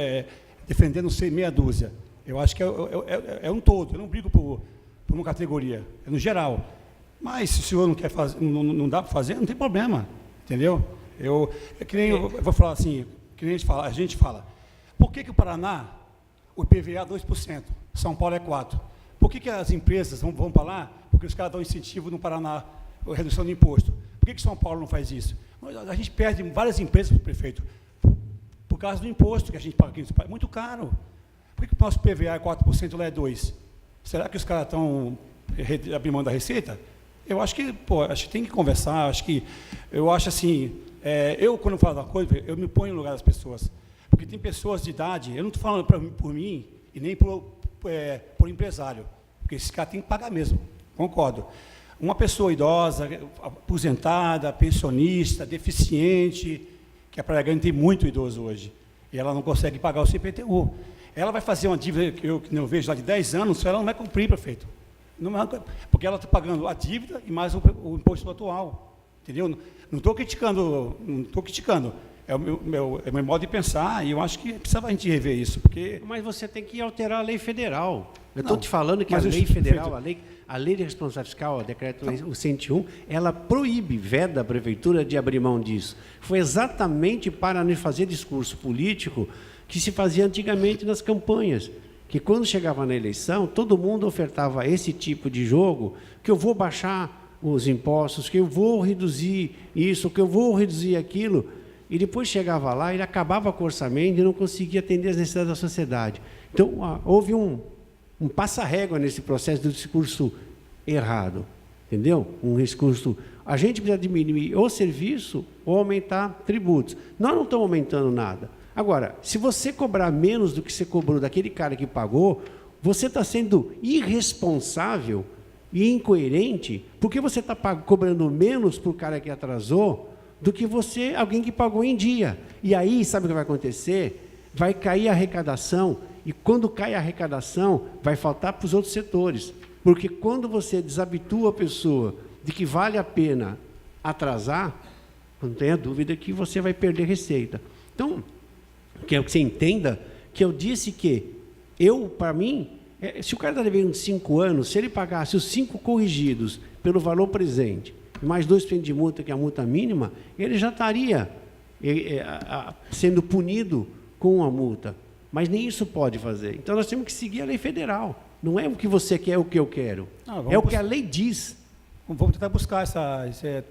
defendendo meia dúzia. Eu acho que é um todo. Eu não brigo por uma categoria, é no geral. Mas se o senhor não quer fazer, não dá para fazer, não tem problema, entendeu? Eu vou falar assim, que nem a gente fala. Por que o Paraná, o IPVA é 2%, São Paulo é 4%? Por que as empresas vão para lá? Porque os caras dão incentivo no Paraná, redução de imposto. Por que São Paulo não faz isso? A gente perde várias empresas, prefeito, por causa do imposto que a gente paga aqui. É muito caro. Por que o nosso PVA é 4% e lá é 2%? Será que os caras estão abrindo mão da receita? Eu acho que, acho que tem que conversar. Eu acho assim, eu quando falo uma coisa, eu me ponho no lugar das pessoas. Porque tem pessoas de idade, eu não estou falando por mim e nem por empresário, porque esse cara tem que pagar mesmo, concordo. Uma pessoa idosa, aposentada, pensionista, deficiente, que a Praia Grande tem muito idoso hoje, e ela não consegue pagar o CPTU. Ela vai fazer uma dívida que eu vejo lá de 10 anos, ela não vai cumprir, prefeito. Não vai, porque ela está pagando a dívida e mais o imposto atual. Entendeu? Não estou criticando, É o meu modo de pensar, e eu acho que precisava a gente rever isso, porque... Mas você tem que alterar a lei federal. Eu estou te falando que a lei federal, a lei de responsabilidade fiscal, o decreto 101, ela proíbe, veda a prefeitura de abrir mão disso. Foi exatamente para nos fazer discurso político que se fazia antigamente nas campanhas, que quando chegava na eleição, todo mundo ofertava esse tipo de jogo, que eu vou baixar os impostos, que eu vou reduzir isso, que eu vou reduzir aquilo... E depois chegava lá, ele acabava com o orçamento e não conseguia atender as necessidades da sociedade. Então, houve um passa-régua nesse processo do discurso errado, entendeu? Um discurso... A gente precisa diminuir o serviço ou aumentar tributos. Nós não estamos aumentando nada. Agora, se você cobrar menos do que você cobrou daquele cara que pagou, você está sendo irresponsável e incoerente, porque você está cobrando menos para o cara que atrasou do que alguém que pagou em dia. E aí, sabe o que vai acontecer? Vai cair a arrecadação, e quando cai a arrecadação, vai faltar para os outros setores. Porque quando você desabitua a pessoa de que vale a pena atrasar, não tenha dúvida que você vai perder receita. Então, quero que você entenda que eu disse que para mim, se o cara está devendo 5 anos, se ele pagasse os 5 corrigidos pelo valor presente, mais 2% de multa, que é a multa mínima, ele já estaria sendo punido com a multa. Mas nem isso pode fazer. Então, nós temos que seguir a lei federal. Não é o que você quer, é o que eu quero. É o que a lei diz. Vamos tentar buscar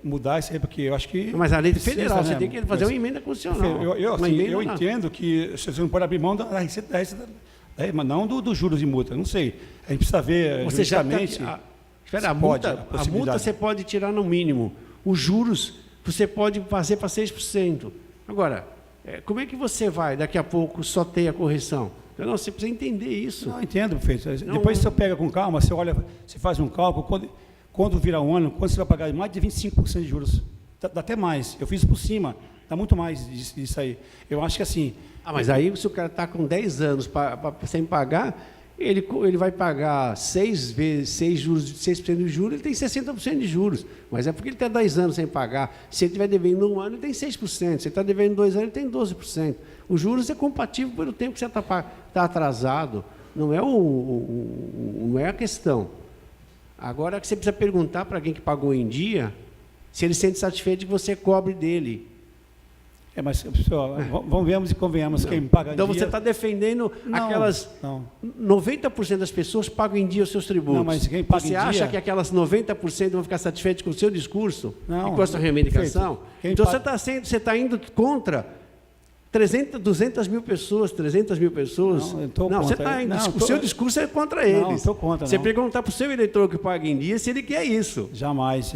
mudar isso aí, porque eu acho que... Mas a lei federal, você tem que fazer uma emenda constitucional. Eu entendo que você não pode abrir mão da receita, mas não dos juros de multa. Não sei. A gente precisa ver juridicamente... A multa você pode tirar no mínimo. Os juros você pode fazer para 6%. Agora, como é que você vai, daqui a pouco, só ter a correção? Não, você precisa entender isso. Não, entendo, prefeito. Depois você pega com calma, você olha, você faz um cálculo, quando virar um ano, quando você vai pagar mais de 25% de juros. Dá até mais. Eu fiz por cima, dá muito mais disso aí. Eu acho que assim... mas aí, se o cara está com 10 anos sem pagar... Ele vai pagar 6 de juros, ele tem 60% de juros. Mas é porque ele está 10 anos sem pagar. Se ele estiver devendo 1 ano, ele tem 6%. Se ele está devendo 2 anos, ele tem 12%. Os juros é compatível pelo tempo que você está atrasado. Não é a questão. Agora, que você precisa perguntar para alguém que pagou em dia, se ele se sente satisfeito de que você cobre dele. Mas, pessoal, vamos e convenhamos quem paga em dia... Então, você está defendendo aquelas... 90% das pessoas pagam em dia os seus tributos. Não, mas quem paga você acha que aquelas 90% vão ficar satisfeitos com o seu discurso? E com a sua reivindicação? Então, você está indo contra 200 mil pessoas, 300 mil pessoas. Não, eu tô não, você contra. tá, Não, o seu discurso é contra eles. Não estou contra, Você não. perguntar para o seu eleitor que paga em dia se ele quer isso. Jamais.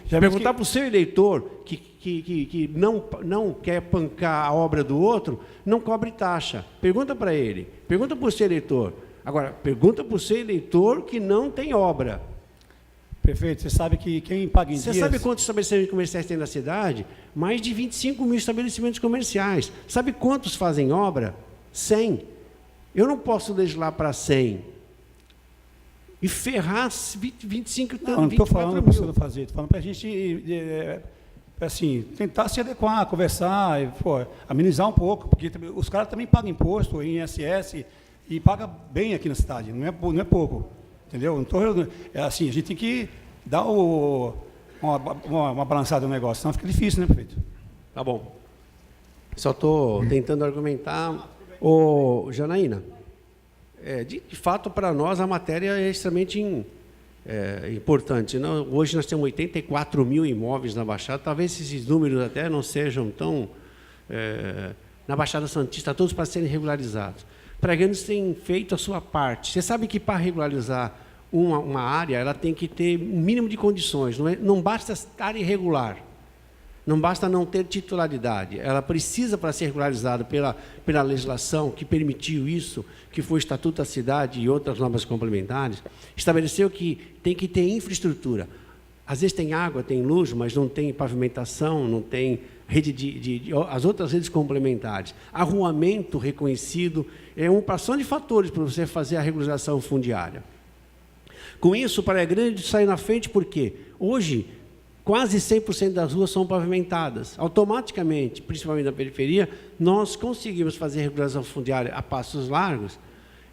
Já perguntar para o seu eleitor que não quer pancar a obra do outro, não cobre taxa. Pergunta para ele. Pergunta para o seu eleitor. Agora, pergunta para o seu eleitor que não tem obra. Prefeito, você sabe que quem paga em Você dias... sabe quantos estabelecimentos comerciais tem na cidade? Mais de 25 mil estabelecimentos comerciais. Sabe quantos fazem obra? 100. Eu não posso legislar para 100 e ferrar 25 Não, não estou falando para você não fazer, estou falando para a gente assim, tentar se adequar, conversar, amenizar um pouco, porque os caras também pagam imposto em INSS e pagam bem aqui na cidade, não é pouco. Entendeu? Assim, a gente tem que dar uma balançada no negócio, senão fica difícil, né, prefeito? Tá bom. Só estou tentando argumentar. Ô, Janaína, de fato, para nós, a matéria é extremamente importante. Não? Hoje nós temos 84 mil imóveis na Baixada, talvez esses números até não sejam tão... na Baixada Santista, todos para serem regularizados. Pregantes têm feito a sua parte. Você sabe que para regularizar uma área, ela tem que ter um mínimo de condições. Não basta estar irregular, não basta não ter titularidade. Ela precisa, para ser regularizada pela legislação que permitiu isso, que foi o Estatuto da Cidade e outras normas complementares, estabeleceu que tem que ter infraestrutura. Às vezes tem água, tem luz, mas não tem pavimentação, não tem rede as outras redes complementares. Arruamento reconhecido é uma porção de fatores para você fazer a regularização fundiária. Com isso, Praia Grande sai na frente porque hoje quase 100% das ruas são pavimentadas. Automaticamente, principalmente na periferia, nós conseguimos fazer a regularização fundiária a passos largos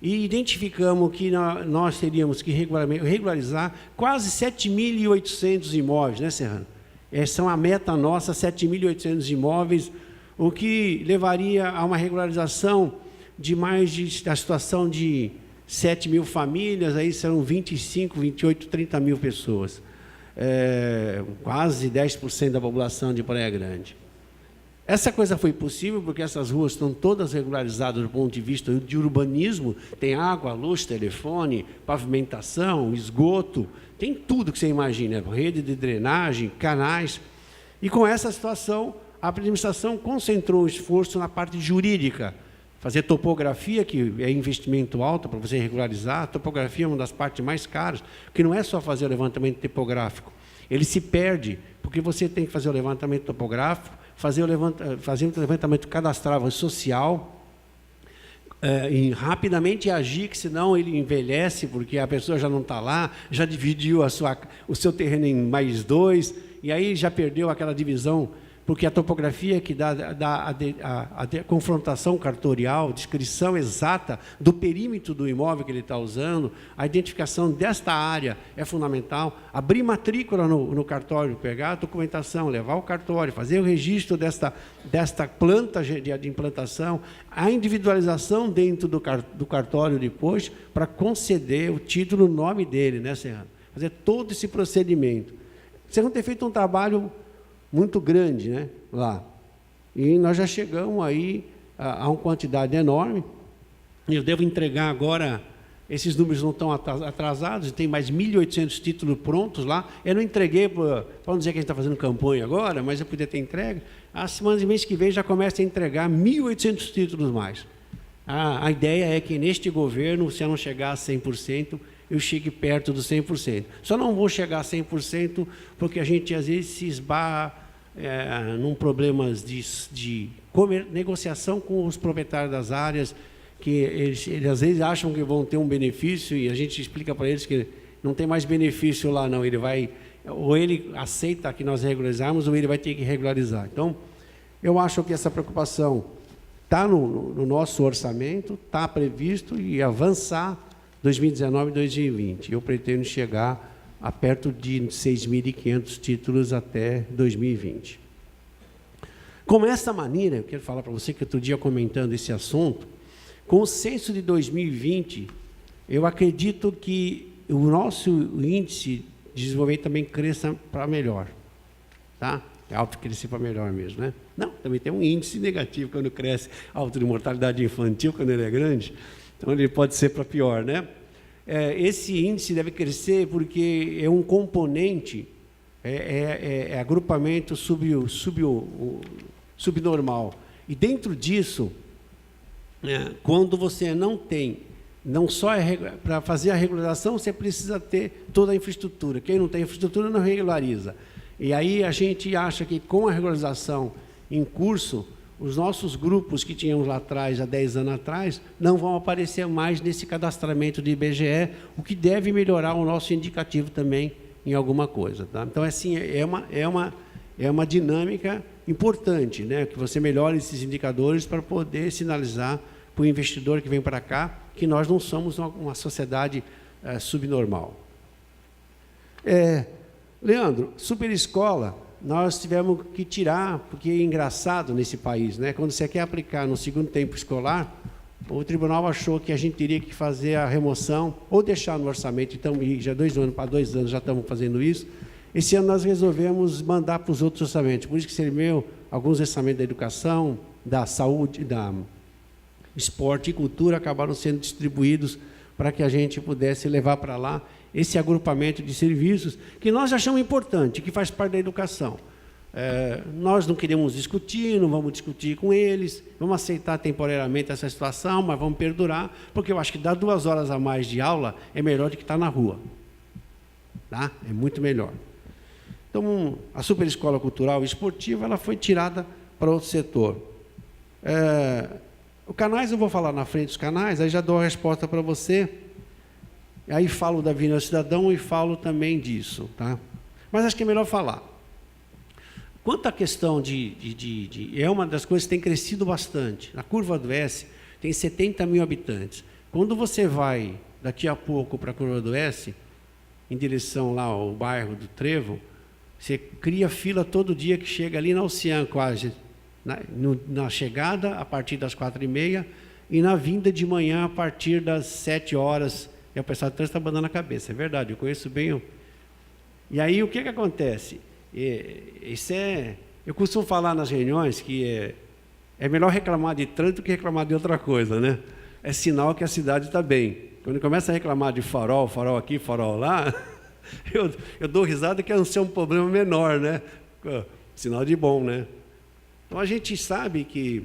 e identificamos que nós teríamos que regularizar quase 7.800 imóveis, né, Serrano? Essa é uma meta nossa, 7.800 imóveis, o que levaria a uma regularização de da situação de 7 mil famílias, aí serão 25, 28, 30 mil pessoas. Quase 10% da população de Praia Grande. Essa coisa foi possível porque essas ruas estão todas regularizadas do ponto de vista de urbanismo, tem água, luz, telefone, pavimentação, esgoto, tem tudo que você imagina, rede de drenagem, canais. E com essa situação, a administração concentrou o esforço na parte jurídica, fazer topografia, que é investimento alto para você regularizar. A topografia é uma das partes mais caras, que não é só fazer o levantamento topográfico. Ele se perde, porque você tem que fazer o levantamento topográfico, fazer o levantamento cadastral social, e rapidamente agir, que senão ele envelhece, porque a pessoa já não está lá, já dividiu o seu terreno em mais 2, e aí já perdeu aquela divisão, porque a topografia que dá a confrontação cartorial, descrição exata do perímetro do imóvel que ele está usando, a identificação desta área é fundamental, abrir matrícula no cartório, pegar a documentação, levar o cartório, fazer o registro desta planta de implantação, a individualização dentro do cartório depois, para conceder o título no nome dele, né, Serrano? Fazer todo esse procedimento. Vocês vão ter feito um trabalho muito grande, né, lá. E nós já chegamos aí a uma quantidade enorme. Eu devo entregar agora, esses números não estão atrasados, tem mais 1.800 títulos prontos lá. Eu não entreguei, para não dizer que a gente está fazendo campanha agora, mas eu podia ter entregue. A semana e mês que vem já começa a entregar 1.800 títulos mais. A ideia é que neste governo, se eu não chegar a 100%, eu chegue perto dos 100%. Só não vou chegar a 100% porque a gente, às vezes, se esbarra num problemas de negociação com os proprietários das áreas, que eles, às vezes, acham que vão ter um benefício e a gente explica para eles que não tem mais benefício lá, não. Ou ele aceita que nós regularizarmos, ou ele vai ter que regularizar. Então, eu acho que essa preocupação está no nosso orçamento, está previsto e avançar 2019 e 2020. Eu pretendo chegar a perto de 6.500 títulos até 2020. Com essa maneira, eu quero falar para você que outro dia comentando esse assunto, com o censo de 2020, eu acredito que o nosso índice de desenvolvimento também cresça para melhor. Tá? É alto crescer para melhor mesmo, né? Não, também tem um índice negativo quando cresce, alto de mortalidade infantil quando ele é grande, então ele pode ser para pior, né? Esse índice deve crescer porque é um componente, agrupamento subnormal. E dentro disso, quando você não tem, não só para fazer a regularização, você precisa ter toda a infraestrutura. Quem não tem infraestrutura não regulariza. E aí a gente acha que com a regularização em curso, os nossos grupos que tínhamos lá atrás, há 10 anos atrás, não vão aparecer mais nesse cadastramento de IBGE, o que deve melhorar o nosso indicativo também em alguma coisa. Tá? Então, assim, é uma dinâmica importante, né? Que você melhore esses indicadores para poder sinalizar para o investidor que vem para cá que nós não somos uma sociedade subnormal. Leandro, superescola, nós tivemos que tirar, porque é engraçado nesse país, né? Quando você quer aplicar no segundo tempo escolar, o tribunal achou que a gente teria que fazer a remoção ou deixar no orçamento, então, já 2 anos já estamos fazendo isso. Esse ano nós resolvemos mandar para os outros orçamentos, por isso que serviu alguns orçamentos da educação, da saúde, da esporte e cultura, acabaram sendo distribuídos para que a gente pudesse levar para lá esse agrupamento de serviços que nós achamos importante, que faz parte da educação. Nós não queremos discutir, não vamos discutir com eles, vamos aceitar temporariamente essa situação, mas vamos perdurar, porque eu acho que dar 2 horas a mais de aula é melhor do que estar na rua. Tá? É muito melhor. Então, a superescola cultural e esportiva ela foi tirada para outro setor. Os canais, eu vou falar na frente dos canais, aí já dou a resposta para você. Aí falo da Avenida Cidadão e falo também disso. Tá? Mas acho que é melhor falar. Quanto à questão é uma das coisas que tem crescido bastante. Na Curva do S tem 70 mil habitantes. Quando você vai, daqui a pouco, para a Curva do S, em direção lá ao bairro do Trevo, você cria fila todo dia que chega ali na Ocean, quase. Na chegada, a partir das 4h30, e na vinda de manhã, a partir das 7 horas. E o pessoal do trânsito está abanando a cabeça, é verdade, eu conheço bem. E aí, o que acontece? Eu costumo falar nas reuniões que é melhor reclamar de trânsito do que reclamar de outra coisa, né? É sinal que a cidade está bem. Quando começa a reclamar de farol aqui, farol lá, eu dou risada que não ser um problema menor, né? Sinal de bom, né? Então, a gente sabe que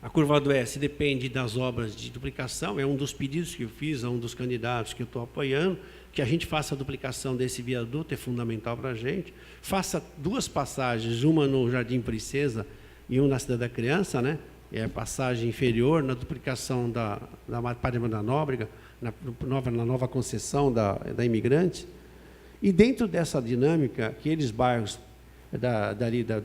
a Curva do S depende das obras de duplicação, é um dos pedidos que eu fiz a um dos candidatos que eu estou apoiando, que a gente faça a duplicação desse viaduto, é fundamental para a gente. Faça 2 passagens, uma no Jardim Princesa e uma na Cidade da Criança, né? É a passagem inferior, na duplicação da Padre da Nóbrega, na nova concessão da Imigrantes. E dentro dessa dinâmica, aqueles bairros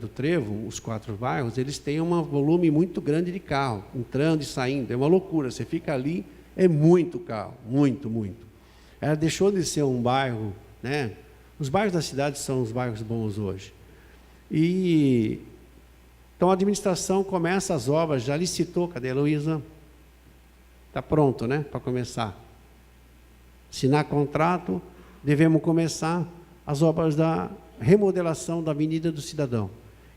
do Trevo, os 4 bairros, eles têm um volume muito grande de carro, entrando e saindo, é uma loucura, você fica ali, é muito carro, muito, muito. Ela deixou de ser um bairro, né? Os bairros da cidade são os bairros bons hoje. Então a administração começa as obras, já licitou, cadê a Heloísa? Está pronto, né? Para começar. Assinar contrato, devemos começar as obras da remodelação da Avenida do Cidadão.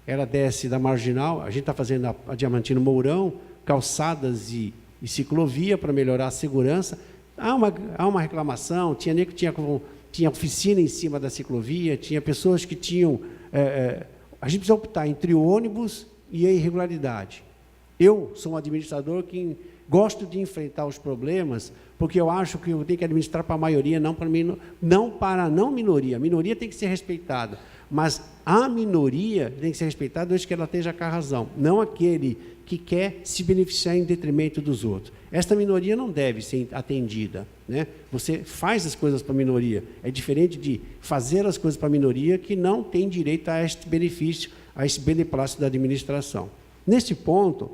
Ela desce da Marginal, a gente está fazendo a Diamantino Mourão, calçadas e ciclovia para melhorar a segurança. Há uma reclamação, tinha oficina em cima da ciclovia, tinha pessoas que tinham... a gente precisa optar entre o ônibus e a irregularidade. Eu sou um administrador que gosto de enfrentar os problemas, porque eu acho que eu tenho que administrar para a maioria, não para a minoria. A minoria tem que ser respeitada, mas a minoria tem que ser respeitada desde que ela esteja com a razão, não aquele que quer se beneficiar em detrimento dos outros. Esta minoria não deve ser atendida, né? Você faz as coisas para a minoria. É diferente de fazer as coisas para a minoria que não tem direito a este benefício, a esse beneplácito da administração. Neste ponto,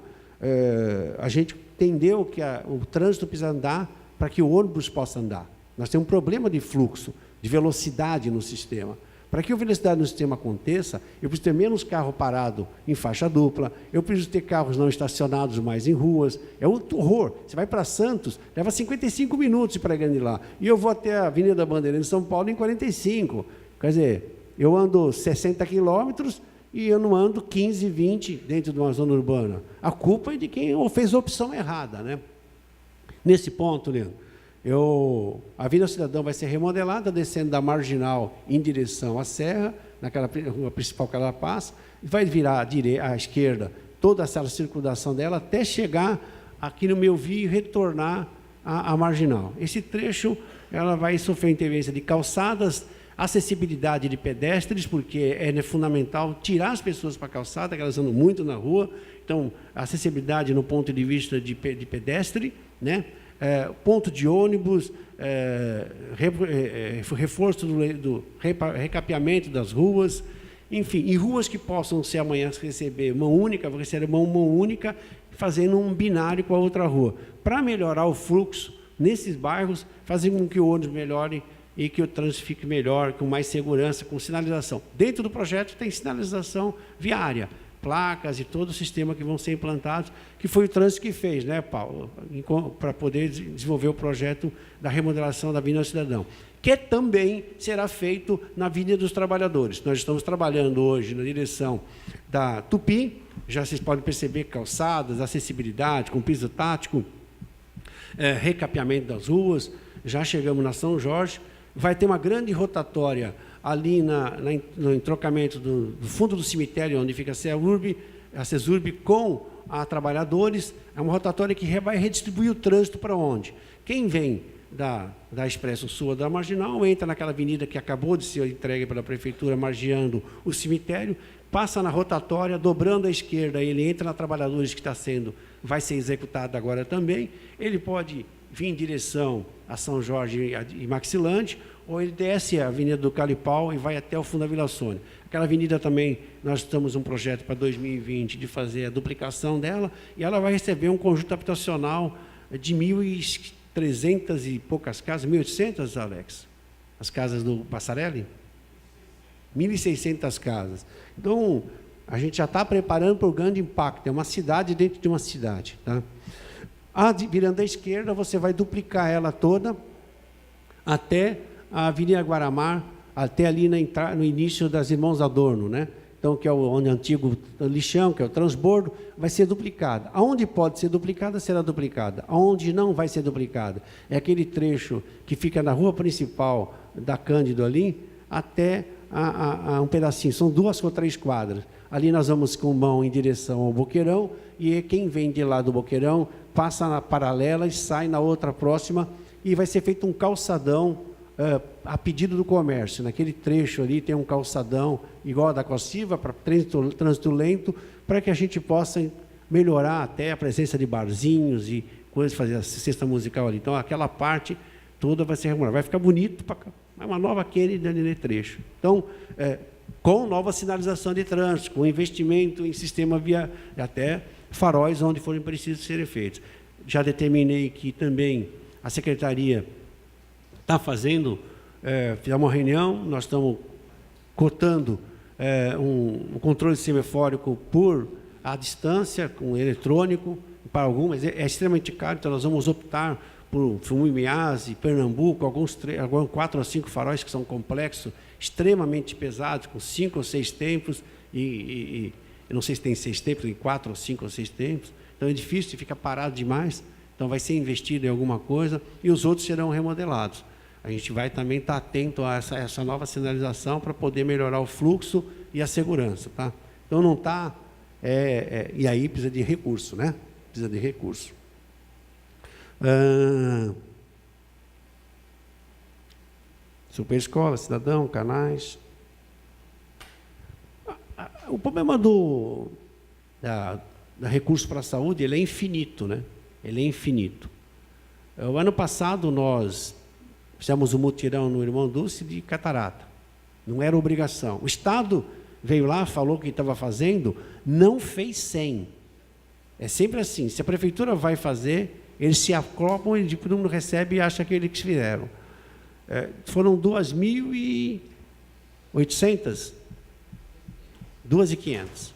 a gente entendeu que o trânsito precisa andar para que o ônibus possa andar. Nós temos um problema de fluxo, de velocidade no sistema. Para que a velocidade no sistema aconteça, eu preciso ter menos carro parado em faixa dupla, eu preciso ter carros não estacionados mais em ruas. É um horror. Você vai para Santos, leva 55 minutos para ir lá. E eu vou até a Avenida Bandeirantes de São Paulo em 45. Quer dizer, Eu ando 60 quilômetros e eu não ando 15, 20 dentro de uma zona urbana. A culpa é de quem fez a opção errada, né? Nesse ponto, Leandro, a Avenida Cidadão vai ser remodelada, descendo da Marginal em direção à Serra, naquela rua principal que ela passa, e vai virar à esquerda toda essa circulação dela até chegar aqui no Melvi e retornar à Marginal. Esse trecho ela vai sofrer intervenção de calçadas, acessibilidade de pedestres, porque é fundamental tirar as pessoas para a calçada, que elas andam muito na rua. Então, acessibilidade no ponto de vista de pedestre, né? Ponto de ônibus, reforço do recapeamento das ruas, enfim, e ruas que possam ser amanhã receber mão única, vão receber mão única, fazendo um binário com a outra rua, para melhorar o fluxo nesses bairros, fazer com que o ônibus melhore e que o trânsito fique melhor, com mais segurança, com sinalização. Dentro do projeto tem sinalização viária, placas e todo o sistema que vão ser implantados, que foi o trânsito que fez, né, Paulo, para poder desenvolver o projeto da remodelação da Avenida Cidadão, que também será feito na Avenida dos Trabalhadores. Nós estamos trabalhando hoje na direção da Tupi, já vocês podem perceber calçadas, acessibilidade, com piso tático, recapeamento das ruas, já chegamos na São Jorge, vai ter uma grande rotatória ali no entrocamento do fundo do cemitério, onde fica a CESURB com a Trabalhadores, é uma rotatória que vai redistribuir o trânsito para onde? Quem vem da Expresso Sul da Marginal, entra naquela avenida que acabou de ser entregue pela Prefeitura, margeando o cemitério, passa na rotatória, dobrando à esquerda, ele entra na Trabalhadores, que vai ser executado agora também, ele pode vir em direção a São Jorge e Maxilante, ou ele desce a Avenida do Calipau e vai até o fundo da Vila Sônia. Aquela avenida também, nós estamos um projeto para 2020 de fazer a duplicação dela, e ela vai receber um conjunto habitacional de 1.300 e poucas casas, 1.800, Alex? As casas do Passarelli? 1.600 casas. Então, a gente já está preparando para o grande impacto, é uma cidade dentro de uma cidade. Tá? Virando à esquerda, você vai duplicar ela toda até a Avenida Guaramar, até ali no início das Irmãos Adorno, né? Então, que é onde é o antigo lixão, que é o transbordo, vai ser duplicada. Aonde pode ser duplicada, será duplicada. Aonde não vai ser duplicada, é aquele trecho que fica na rua principal da Cândido ali, até um pedacinho, são 2 ou 3 quadras. Ali nós vamos com mão em direção ao Boqueirão, e quem vem de lá do Boqueirão passa na paralela e sai na outra próxima, e vai ser feito um calçadão a pedido do comércio. Naquele trecho ali tem um calçadão igual a da Cossiva, para trânsito lento, para que a gente possa melhorar até a presença de barzinhos e coisas, fazer a cesta musical ali. Então, aquela parte toda vai ser remodulada. Vai ficar bonito, é uma nova Kennedy ali no trecho. Então, com nova sinalização de trânsito, com investimento em sistema até faróis onde forem precisos serem feitos. Já determinei que também a Secretaria está fazendo, fizemos uma reunião, nós estamos cotando um controle semafórico por à distância, com eletrônico, para algumas, é extremamente caro, então nós vamos optar por Fumimiase, Pernambuco, alguns 4 ou 5 faróis que são complexos, extremamente pesados, com 5 ou 6 tempos, e eu não sei se tem 6 tempos, tem 4 ou 5 ou 6 tempos, então é difícil, fica parado demais, então vai ser investido em alguma coisa, e os outros serão remodelados. A gente vai também estar atento a essa nova sinalização para poder melhorar o fluxo e a segurança. Tá? Então, não está... e aí precisa de recurso, né? Precisa de recurso. Superescola, cidadão, canais. O problema da recurso para a saúde, ele é infinito, né? Ele é infinito. O ano passado, nós fizemos um mutirão no Irmão Dulce de catarata. Não era obrigação. O Estado veio lá, falou que estava fazendo, não fez 100. É sempre assim. Se a Prefeitura vai fazer, eles se acoplam, e todo mundo recebe e acha que eles fizeram. Foram 2.800. 2.500.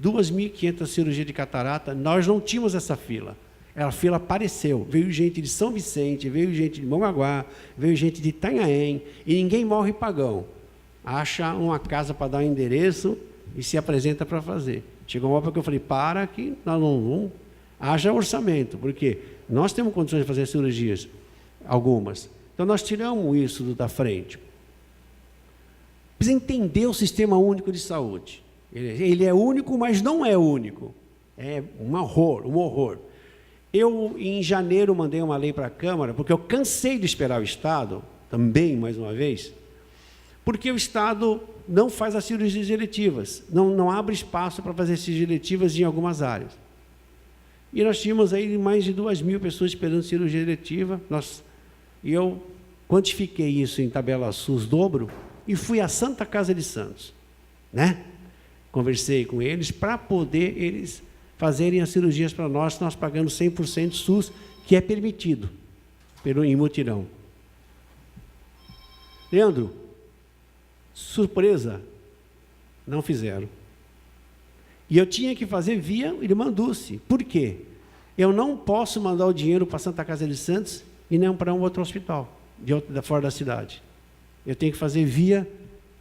2.500 cirurgias de catarata. Nós não tínhamos essa fila. A fila apareceu. Veio gente de São Vicente, veio gente de Mongaguá, veio gente de Itanhaém, e ninguém morre pagão. Acha uma casa para dar um endereço e se apresenta para fazer. Chegou uma hora que eu falei, para que nós não vamos. Haja orçamento, porque nós temos condições de fazer cirurgias, algumas. Então, nós tiramos isso da frente. Precisa entender o Sistema Único de Saúde. Ele é único, mas não é único. É um horror. Eu, em janeiro, mandei uma lei para a Câmara, porque eu cansei de esperar o Estado, também, mais uma vez, porque o Estado não faz as cirurgias eletivas, não abre espaço para fazer cirurgias eletivas em algumas áreas. E nós tínhamos aí mais de 2.000 pessoas esperando cirurgia eletiva, e eu quantifiquei isso em tabela SUS dobro, e fui à Santa Casa de Santos, né? Conversei com eles para poder eles fazerem as cirurgias para nós pagando 100% SUS, que é permitido em mutirão. Leandro, surpresa, não fizeram. E eu tinha que fazer via Irmã Dulce. Por quê? Eu não posso mandar o dinheiro para a Santa Casa de Santos e nem para um outro hospital, fora da cidade. Eu tenho que fazer via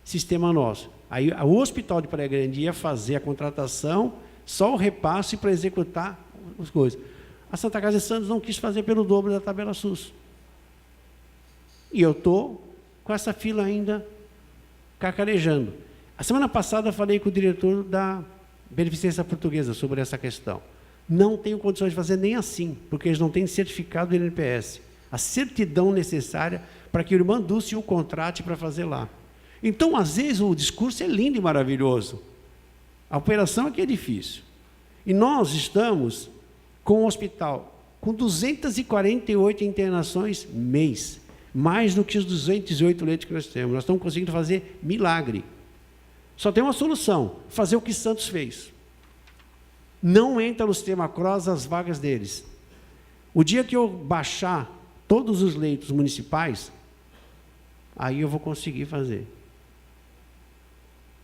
sistema nosso. Aí o Hospital de Praia Grande ia fazer a contratação, só o repasse para executar as coisas. A Santa Casa de Santos não quis fazer pelo dobro da tabela SUS. E eu estou com essa fila ainda cacarejando. A semana passada eu falei com o diretor da Beneficência Portuguesa sobre essa questão. Não tenho condições de fazer nem assim, porque eles não têm certificado do INPS, a certidão necessária para que o Irmã Dulce o contrate para fazer lá. Então, às vezes, o discurso é lindo e maravilhoso. A operação é que é difícil. E nós estamos com o hospital com 248 internações mês, mais do que os 208 leitos que nós temos. Nós estamos conseguindo fazer milagre. Só tem uma solução, fazer o que Santos fez. Não entra no sistema CROSS as vagas deles. O dia que eu baixar todos os leitos municipais, aí eu vou conseguir fazer.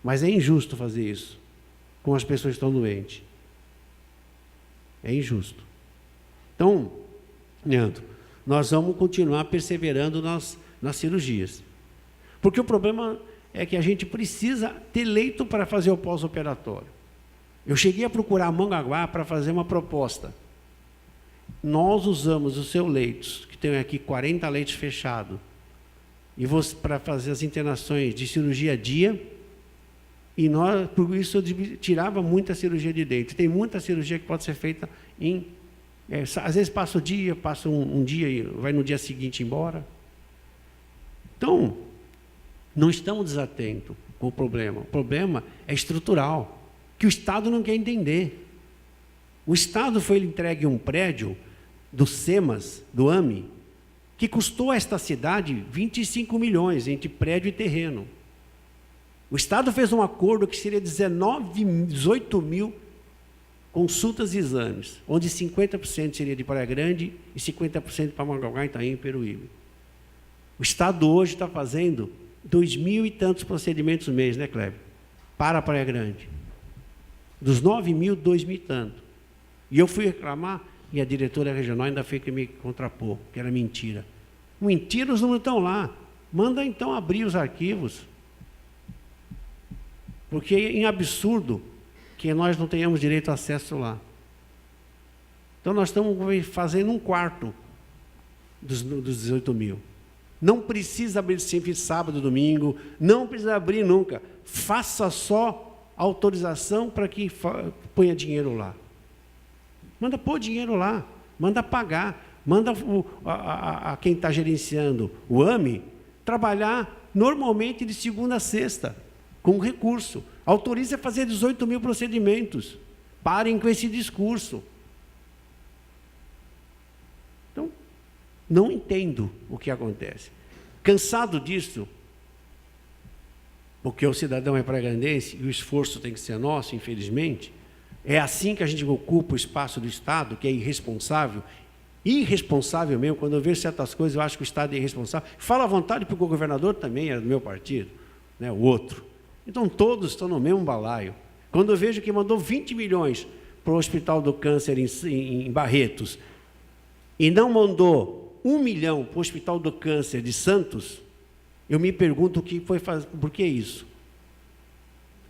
Mas é injusto fazer isso com as pessoas que estão doentes. É injusto. Então, Leandro, nós vamos continuar perseverando nas cirurgias. Porque o problema é que a gente precisa ter leito para fazer o pós-operatório. Eu cheguei a procurar Mongaguá para fazer uma proposta. Nós usamos os seus leitos, que tem aqui 40 leitos fechados, e para fazer as internações de cirurgia dia, e nós, por isso, eu tirava muita cirurgia de dentro. Tem muita cirurgia que pode ser feita às vezes passa o dia, passa um dia e vai no dia seguinte embora. Então, não estamos desatentos com o problema. O problema é estrutural, que o Estado não quer entender. O Estado foi entregue um prédio do SEMAS, do AME, que custou a esta cidade 25 milhões entre prédio e terreno. O Estado fez um acordo que seria 18 mil consultas e exames, onde 50% seria de Praia Grande e 50% para Mongaguá, Itaim e Peruíbe. O Estado hoje está fazendo 2.000 e tantos procedimentos mês, né, Kleber? Para Praia Grande. Dos 9.000, 2.000 e tanto. E eu fui reclamar, e a diretora regional ainda fez que me contrapor, que era mentira. Mentira, os números estão lá. Manda então abrir os arquivos. Porque é absurdo que nós não tenhamos direito a acesso lá. Então, nós estamos fazendo um quarto dos 18 mil. Não precisa abrir sempre sábado, domingo, não precisa abrir nunca. Faça só autorização para que ponha dinheiro lá. Manda pôr dinheiro lá, manda pagar, manda quem está gerenciando o AME trabalhar normalmente de segunda a sexta, com recurso. Autoriza a fazer 18 mil procedimentos. Parem com esse discurso. Então, não entendo o que acontece. Cansado disso, porque o cidadão é praia-grandense e o esforço tem que ser nosso, infelizmente, é assim que a gente ocupa o espaço do Estado, que é irresponsável. Irresponsável mesmo, quando eu vejo certas coisas, eu acho que o Estado é irresponsável. Falo à vontade, porque o governador também era do meu partido, né, o outro. Então, todos estão no mesmo balaio. Quando eu vejo que mandou 20 milhões para o Hospital do Câncer em Barretos, e não mandou 1 milhão para o Hospital do Câncer de Santos, eu me pergunto o que foi fazer, por que isso?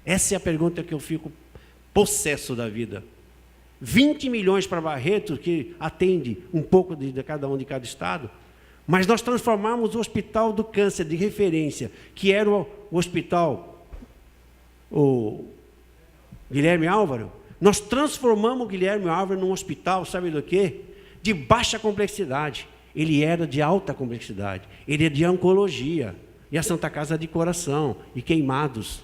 Essa é a pergunta que eu fico possesso da vida. 20 milhões para Barretos, que atende um pouco de cada um de cada estado, mas nós transformamos o Hospital do Câncer de referência, que era o hospital, o Guilherme Álvaro, nós transformamos o Guilherme Álvaro num hospital, sabe do quê? De baixa complexidade. Ele era de alta complexidade. Ele é de oncologia, e a Santa Casa de Coração, e Queimados.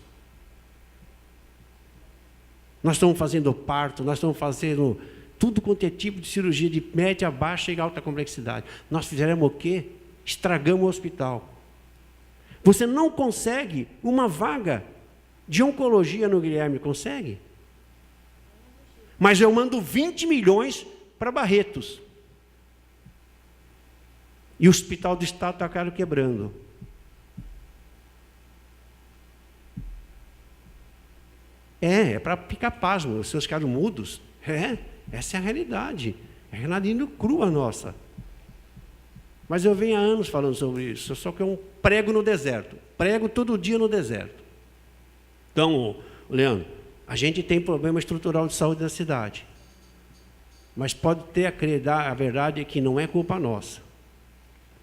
Nós estamos fazendo parto, nós estamos fazendo tudo quanto é tipo de cirurgia de média, baixa e alta complexidade. Nós fizemos o quê? Estragamos o hospital. Você não consegue uma vaga de oncologia no Guilherme, consegue? Mas eu mando 20 milhões para Barretos. E o Hospital do Estado está caro quebrando. É para ficar pasmo, os seus caras mudos. Essa é a realidade. É a realidade crua nossa. Mas eu venho há anos falando sobre isso, só que eu prego no deserto. Prego todo dia no deserto. Então, Leandro, a gente tem problema estrutural de saúde na cidade. Mas pode ter a verdade é que não é culpa nossa.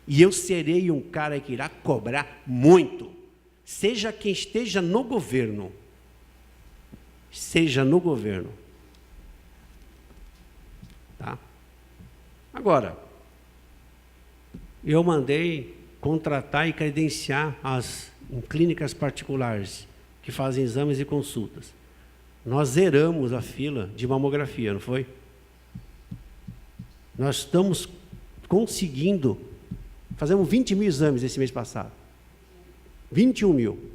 E eu serei um cara que irá cobrar muito. Seja quem esteja no governo. Seja no governo. Tá? Agora, eu mandei contratar e credenciar em clínicas particulares que fazem exames e consultas. Nós zeramos a fila de mamografia, não foi? Nós estamos conseguindo, fazemos 20 mil exames esse mês passado. 21 mil.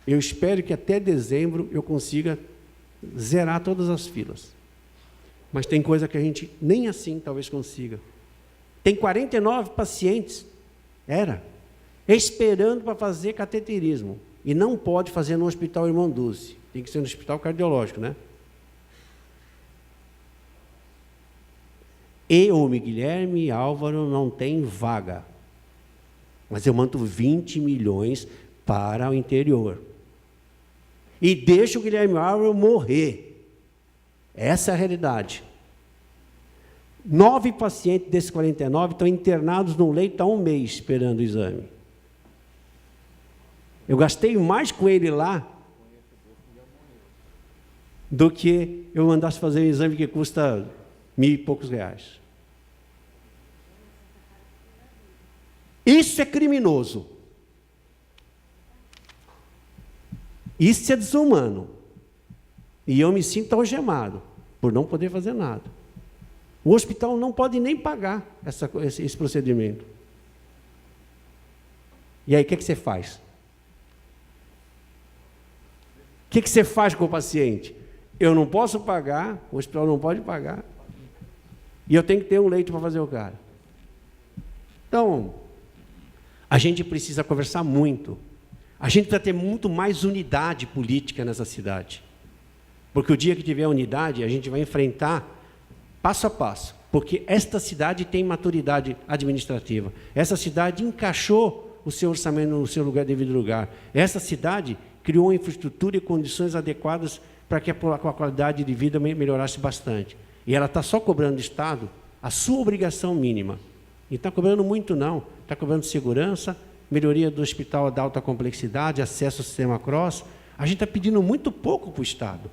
Eu espero que até dezembro eu consiga zerar todas as filas. Mas tem coisa que a gente nem assim talvez consiga. Tem 49 pacientes, esperando para fazer cateterismo. E não pode fazer no Hospital Irmão Dulce. Tem que ser no Hospital Cardiológico, né? E o Guilherme Álvaro não tem vaga. Mas eu mando 20 milhões para o interior. E deixo o Guilherme Álvaro morrer. Essa é a realidade. 9 pacientes desses 49 estão internados num leito há um mês esperando o exame. Eu gastei mais com ele lá do que eu mandasse fazer um exame que custa R$1.000 e poucos. Isso é criminoso. Isso é desumano. E eu me sinto algemado por não poder fazer nada. O hospital não pode nem pagar esse procedimento. E aí, o que você faz? O que você faz com o paciente? Eu não posso pagar, o hospital não pode pagar, e eu tenho que ter um leito para fazer o cara. Então, a gente precisa conversar muito. A gente precisa ter muito mais unidade política nessa cidade. Porque o dia que tiver unidade, a gente vai enfrentar passo a passo. Porque esta cidade tem maturidade administrativa. Essa cidade encaixou o seu orçamento no seu devido lugar. Essa cidade criou uma infraestrutura e condições adequadas para que a qualidade de vida melhorasse bastante. E ela está só cobrando do Estado a sua obrigação mínima. E está cobrando muito não. Está cobrando segurança, melhoria do hospital de alta complexidade, acesso ao sistema CROSS. A gente está pedindo muito pouco para o Estado.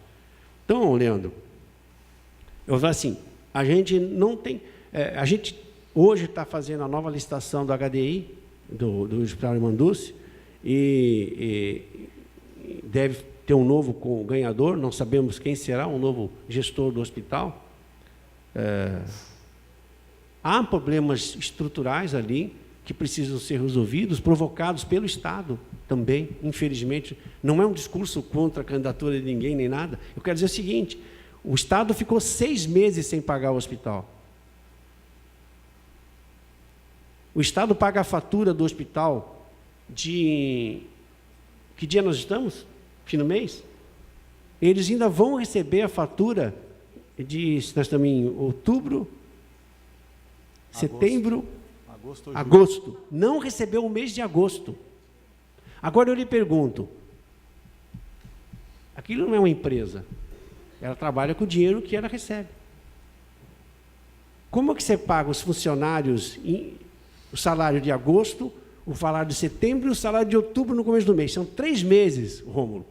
Então, Leandro, eu falo assim, a gente não tem... a gente hoje está fazendo a nova licitação do HDI, do Hospital Irmão Dulce, e deve ter um novo ganhador, não sabemos quem será, um novo gestor do hospital. Há problemas estruturais ali que precisam ser resolvidos, provocados pelo Estado também, infelizmente. Não é um discurso contra a candidatura de ninguém, nem nada. Eu quero dizer o seguinte, o Estado ficou 6 meses sem pagar o hospital. O Estado paga a fatura do hospital de... Que dia nós estamos? Fim do mês? Eles ainda vão receber a fatura de... Nós estamos em outubro, setembro, Agosto ou julho. agosto. Não recebeu o mês de agosto. Agora eu lhe pergunto, aquilo não é uma empresa. Ela trabalha com o dinheiro que ela recebe. Como é que você paga os funcionários o salário de agosto, o salário de setembro e o salário de outubro no começo do mês? São 3 meses, Rômulo,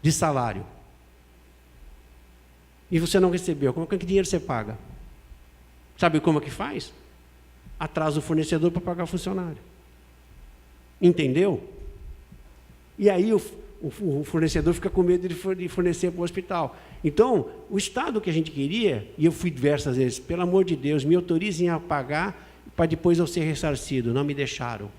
de salário. E você não recebeu. Como é que dinheiro você paga? Sabe como é que faz? Atrasa o fornecedor para pagar o funcionário. Entendeu? E aí o fornecedor fica com medo de fornecer para o hospital. Então, o Estado que a gente queria, e eu fui diversas vezes, pelo amor de Deus, me autorizem a pagar para depois eu ser ressarcido. Não me deixaram.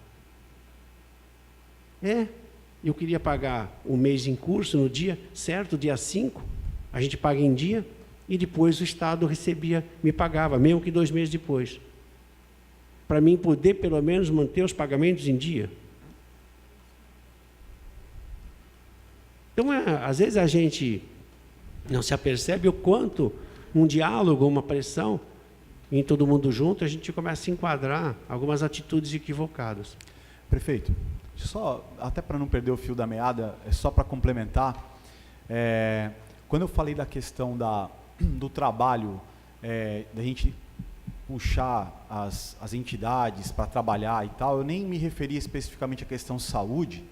Eu queria pagar o mês em curso, no dia certo, dia 5, a gente paga em dia, e depois o Estado recebia, me pagava, mesmo que 2 meses depois. Para mim poder, pelo menos, manter os pagamentos em dia. Então, às vezes a gente não se apercebe o quanto um diálogo, uma pressão, em todo mundo junto, a gente começa a enquadrar algumas atitudes equivocadas. Prefeito, só, até para não perder o fio da meada, é só para complementar, quando eu falei da questão do trabalho, da gente puxar as entidades para trabalhar e tal, eu nem me referi especificamente à questão saúde,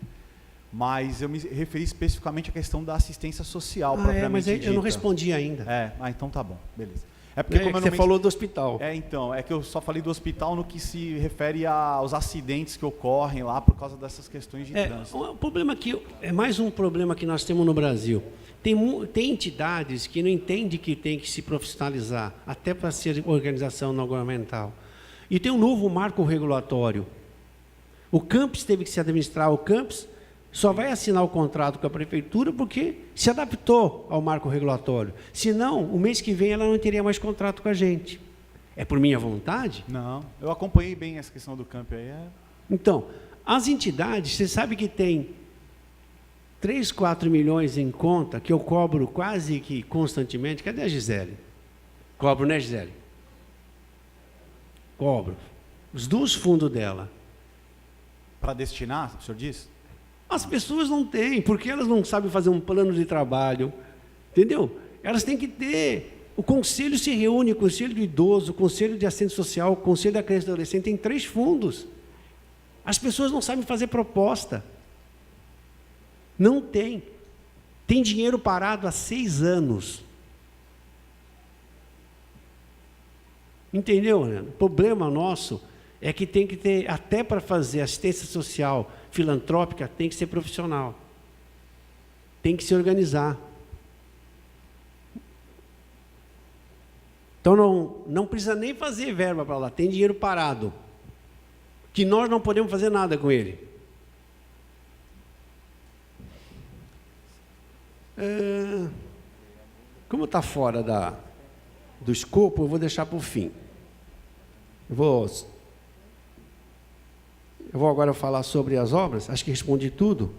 mas eu me referi especificamente à questão da assistência social, propriamente mas eu dita. não respondi ainda. Então tá bom, beleza. É porque como eu você falou do hospital. Então, é que eu só falei do hospital no que se refere aos acidentes que ocorrem lá por causa dessas questões de trânsito. O problema aqui é mais um problema que nós temos no Brasil. Tem entidades que não entendem que tem que se profissionalizar, até para ser organização não governamental. E tem um novo marco regulatório. O CAMPS teve que se administrar, o CAMPS só vai assinar o contrato com a prefeitura porque se adaptou ao marco regulatório. Senão, o mês que vem ela não teria mais contrato com a gente. É por minha vontade? Não, eu acompanhei bem essa questão do campo aí. Então, as entidades, você sabe que tem 3, 4 milhões em conta, que eu cobro quase que constantemente. Cadê a Gisele? Cobro, né, Gisele? Cobro. Os 2 fundos dela. Para destinar, o senhor diz? As pessoas não têm, porque elas não sabem fazer um plano de trabalho, entendeu? Elas têm que ter. O conselho se reúne, o conselho do idoso, o conselho de assistência social, o conselho da criança e adolescente, tem 3 fundos. As pessoas não sabem fazer proposta. Não tem. Tem dinheiro parado há 6 anos. Entendeu, né? O problema nosso é que tem que ter, até para fazer assistência social filantrópica, tem que ser profissional. Tem que se organizar. Então, não precisa nem fazer verba para lá, tem dinheiro parado, que nós não podemos fazer nada com ele. Como está fora do escopo, eu vou deixar para o fim. Eu vou agora falar sobre as obras, acho que respondi tudo.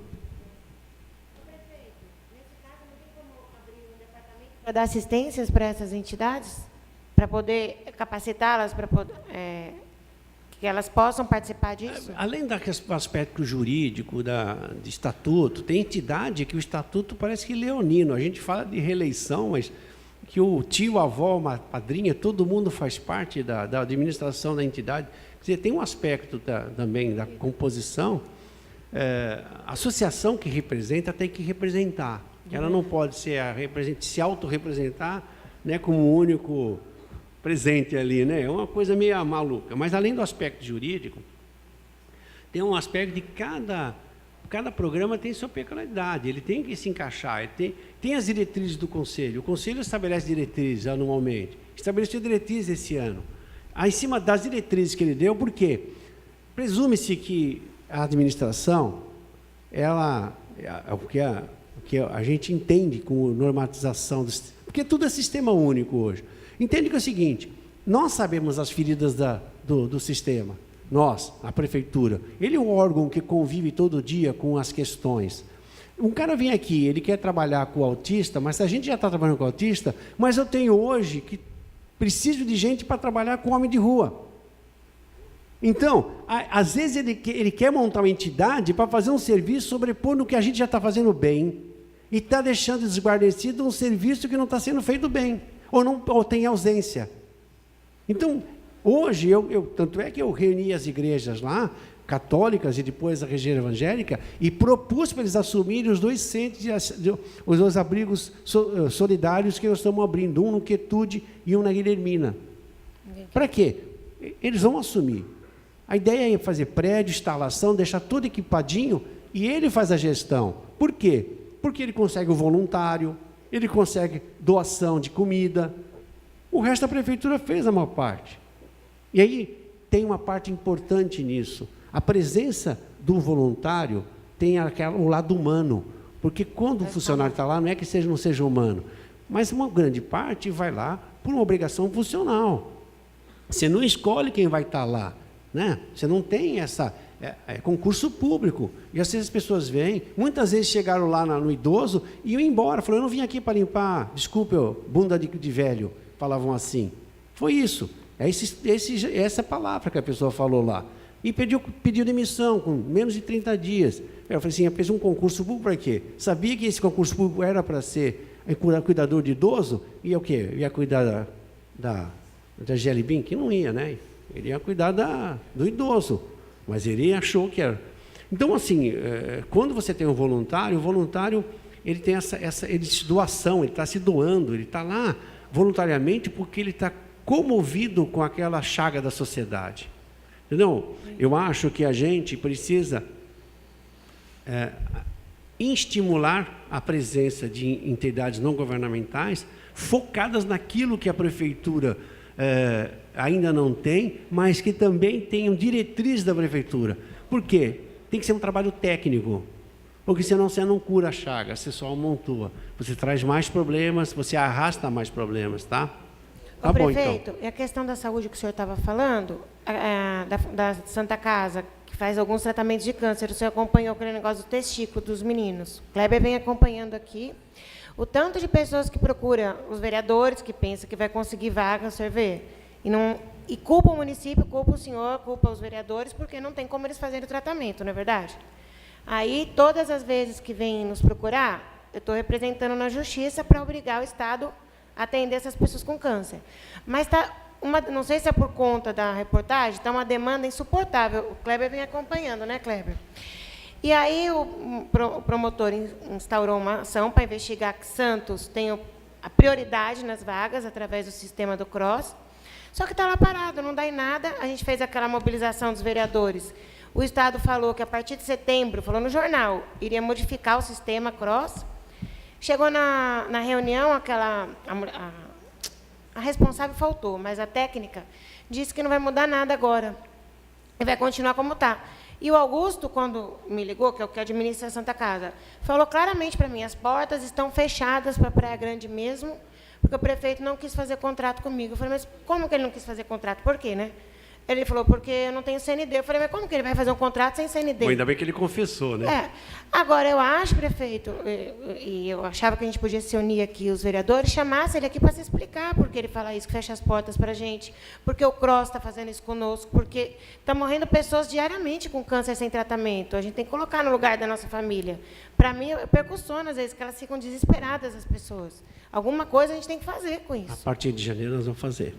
Para dar assistências para essas entidades, para poder capacitá-las, para poder, que elas possam participar disso? Além do aspecto jurídico, de estatuto, tem entidade que o estatuto parece que leonino. A gente fala de reeleição, mas que o tio, a avó, a padrinha, todo mundo faz parte da administração da entidade. Quer dizer, tem um aspecto também da composição. A associação que representa tem que representar. Ela não pode se autorrepresentar, né, como único presente ali, né? É uma coisa meio maluca. Mas, além do aspecto jurídico, tem um aspecto de cada programa tem sua peculiaridade, ele tem que se encaixar, tem as diretrizes do Conselho. O Conselho estabelece diretrizes anualmente, estabeleceu diretrizes esse ano. Aí, em cima das diretrizes que ele deu, por quê? Presume-se que a administração, o que a gente entende como normatização, porque tudo é sistema único hoje. Entende que é o seguinte, nós sabemos as feridas do sistema, nós, a prefeitura, ele é um órgão que convive todo dia com as questões. Um cara vem aqui, ele quer trabalhar com o autista, mas a gente já está trabalhando com o autista, mas eu tenho hoje que preciso de gente para trabalhar com homem de rua. Então, às vezes ele quer montar uma entidade para fazer um serviço sobrepor no que a gente já está fazendo bem e está deixando desguarnecido um serviço que não está sendo feito bem, ou tem ausência. Então, hoje, tanto é que eu reuni as igrejas lá, católicas e depois a região evangélica, e propus para eles assumirem os 2 centros, os 2 abrigos solidários que nós estamos abrindo, um no Quietude e um na Guilhermina. Para quê? Eles vão assumir. A ideia é fazer prédio, instalação, deixar tudo equipadinho e ele faz a gestão. Por quê? Porque ele consegue o voluntário, ele consegue doação de comida. O resto a prefeitura fez a maior parte. E aí tem uma parte importante nisso. A presença do voluntário tem o lado humano. Porque quando o funcionário está lá, não é que não seja humano, mas uma grande parte vai lá por uma obrigação funcional. Você não escolhe quem vai estar lá. Né? Você não tem essa... É concurso público. E às vezes as pessoas vêm, muitas vezes chegaram lá no idoso e iam embora. Falaram, eu não vim aqui para limpar, desculpe, bunda de velho. Falavam assim. Foi isso. É essa palavra que a pessoa falou lá. E pediu demissão com menos de 30 dias. Eu falei assim, fez um concurso público para quê? Sabia que esse concurso público era para ser cuidador de idoso? Ia o quê? Ia cuidar da Gelli Bim? Que não ia, né? Ele ia cuidar do idoso, mas ele achou que era. Então, assim, quando você tem um voluntário, o voluntário ele tem essa doação, ele está se doando, ele está lá voluntariamente porque ele está comovido com aquela chaga da sociedade. Entendeu? Eu acho que a gente precisa estimular a presença de entidades não governamentais focadas naquilo que a prefeitura ainda não tem, mas que também tenham diretrizes da prefeitura. Por quê? Tem que ser um trabalho técnico, porque senão você não cura a chaga, você só amontoa. Você traz mais problemas, você arrasta mais problemas, tá? Tá bom, prefeito, então. E a questão da saúde que o senhor estava falando, da Santa Casa, que faz alguns tratamentos de câncer, o senhor acompanhou aquele negócio do testículo dos meninos. O Kleber vem acompanhando aqui. O tanto de pessoas que procuram os vereadores, que pensam que vai conseguir vaga, o senhor vê, e culpa o município, culpa o senhor, culpa os vereadores, porque não tem como eles fazerem o tratamento, não é verdade? Aí, todas as vezes que vêm nos procurar, eu estou representando na justiça para obrigar o Estado a atender essas pessoas com câncer. Mas não sei se é por conta da reportagem, está uma demanda insuportável. O Kleber vem acompanhando, né, Kleber? E aí o promotor instaurou uma ação para investigar que Santos tem a prioridade nas vagas, através do sistema do CROSS. Só que está lá parado, não dá em nada. A gente fez aquela mobilização dos vereadores. O Estado falou que, a partir de setembro, falou no jornal, iria modificar o sistema CROSS. Chegou na reunião, a responsável faltou, mas a técnica disse que não vai mudar nada agora. E vai continuar como está. E o Augusto, quando me ligou, que é o que administra a Santa Casa, falou claramente para mim, as portas estão fechadas para a Praia Grande mesmo, porque o prefeito não quis fazer contrato comigo. Eu falei, mas como que ele não quis fazer contrato? Por quê, né? Ele falou, porque eu não tenho CND. Eu falei, mas como que ele vai fazer um contrato sem CND? Bom, ainda bem que ele confessou, né? Agora, eu acho, prefeito, e eu achava que a gente podia se unir aqui, os vereadores, chamasse ele aqui para se explicar por que ele fala isso, que fecha as portas para a gente, porque o CROSS está fazendo isso conosco, porque está morrendo pessoas diariamente com câncer sem tratamento. A gente tem que colocar no lugar da nossa família. Para mim, eu perco sono, às vezes, que elas ficam desesperadas, as pessoas. Alguma coisa a gente tem que fazer com isso. A partir de janeiro nós vamos fazer,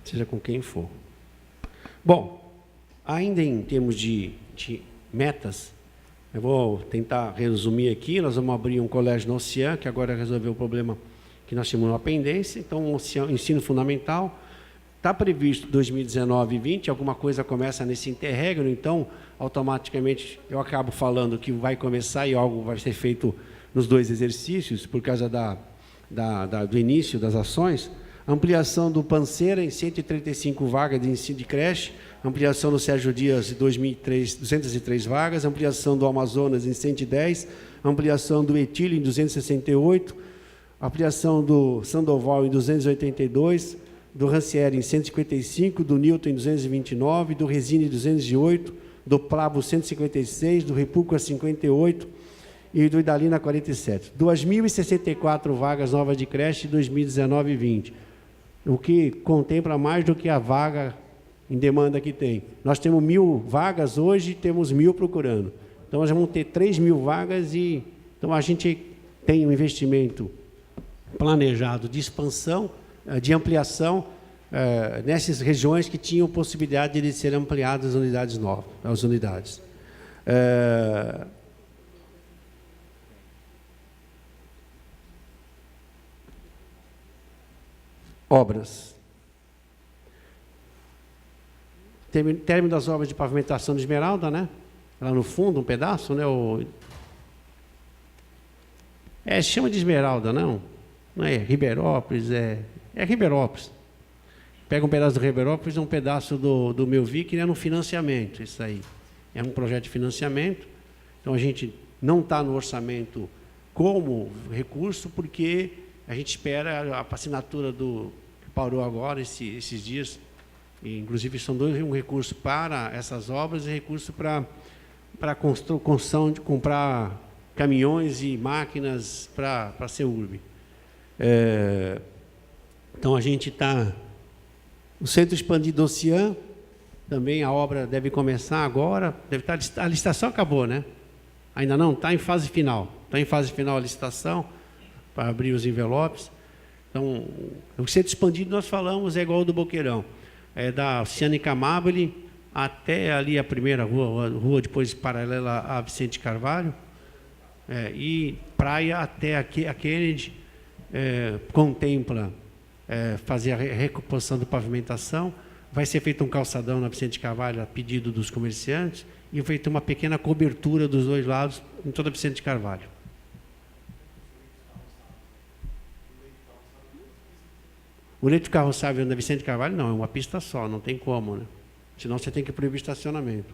seja com quem for. Bom, ainda em termos de metas, eu vou tentar resumir aqui. Nós vamos abrir um colégio no Ocean, que agora resolveu o problema que nós tínhamos uma pendência. Então, o ensino fundamental está previsto 2019 e 2020, alguma coisa começa nesse interregno, então, automaticamente, eu acabo falando que vai começar e algo vai ser feito nos 2 exercícios, por causa do início das ações. Ampliação do Panceira em 135 vagas de ensino de creche, ampliação do Sérgio Dias de 203 vagas, ampliação do Amazonas em 110, ampliação do Etílio em 268, ampliação do Sandoval em 282, do Rancière em 155, do Newton em 229, do Resine em 208, do Plavo 156, do República 58 e do Idalina 47. 2.064 vagas novas de creche em 2019 e 2020. O que contempla mais do que a vaga em demanda que tem. Nós temos 1.000 vagas hoje, temos 1.000 procurando. Então, nós vamos ter 3.000 vagas e... Então, a gente tem um investimento planejado de expansão, de ampliação, nessas regiões que tinham possibilidade de serem ampliadas as unidades novas, as unidades. Obras. Término das obras de pavimentação de Esmeralda, né? Lá no fundo, um pedaço, né? Chama de Esmeralda, não? Não é Ribeirópolis, é Ribeirópolis. Pega um pedaço do Ribeirópolis e um pedaço do Melvi, que é no financiamento, isso aí. É um projeto de financiamento. Então, a gente não está no orçamento como recurso, porque a gente espera a assinatura que parou agora, esses dias. E, inclusive, são um recurso para essas obras e recurso para a construção de comprar caminhões e máquinas para a CEURB. Então, a gente está... O Centro Expandido Ocean, também a obra deve começar agora, a licitação acabou, né? Ainda não? Está em fase final. Está em fase final a licitação, para abrir os envelopes. Então, o Centro Expandido, nós falamos, é igual ao do Boqueirão. É da Oceânica Amabile até ali a primeira rua depois paralela a Vicente Carvalho, e praia até a Kennedy, contempla fazer a recomposição da pavimentação, vai ser feito um calçadão na Vicente Carvalho a pedido dos comerciantes e feita uma pequena cobertura dos dois lados em toda a Vicente Carvalho. O leito carroçável da Vicente Carvalho não, é uma pista só, não tem como, né? Senão você tem que proibir estacionamento.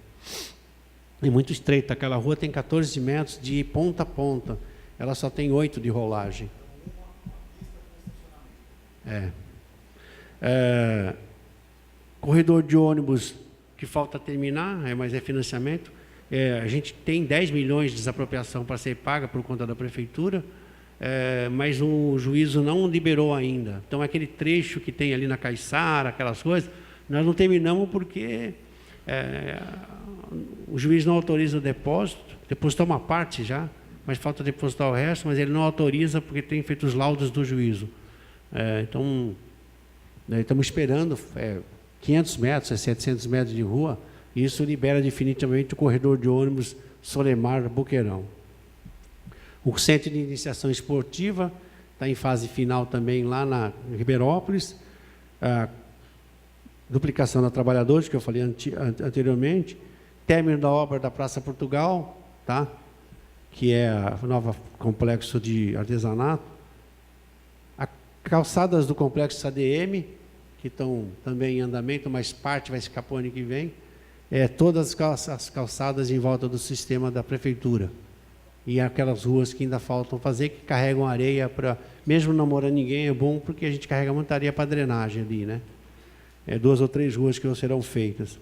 É muito estreita, aquela rua tem 14 metros de ponta a ponta, ela só tem 8 de rolagem. Corredor de ônibus que falta terminar, mas é financiamento. A gente tem 10 milhões de desapropriação para ser paga por conta da prefeitura, mas o juízo não liberou ainda. Então, aquele trecho que tem ali na Caiçara, aquelas coisas, nós não terminamos porque o juiz não autoriza o depósito, depositou uma parte já, mas falta depositar o resto, mas ele não autoriza porque tem feito os laudos do juízo. Então, estamos esperando 500 metros, 700 metros de rua, e isso libera definitivamente o corredor de ônibus Solemar-Boqueirão. O Centro de Iniciação Esportiva está em fase final também lá na Ribeirópolis. A duplicação da Trabalhadores, que eu falei anteriormente. Término da obra da Praça Portugal, tá? Que é o novo complexo de artesanato. Calçadas do complexo ADM, que estão também em andamento, mas parte vai ficar para o ano que vem. Todas as calçadas em volta do sistema da prefeitura. E aquelas ruas que ainda faltam fazer, que carregam areia para... Mesmo não morando ninguém, é bom porque a gente carrega muita areia para drenagem ali, né? 2 ou 3 ruas que serão feitas.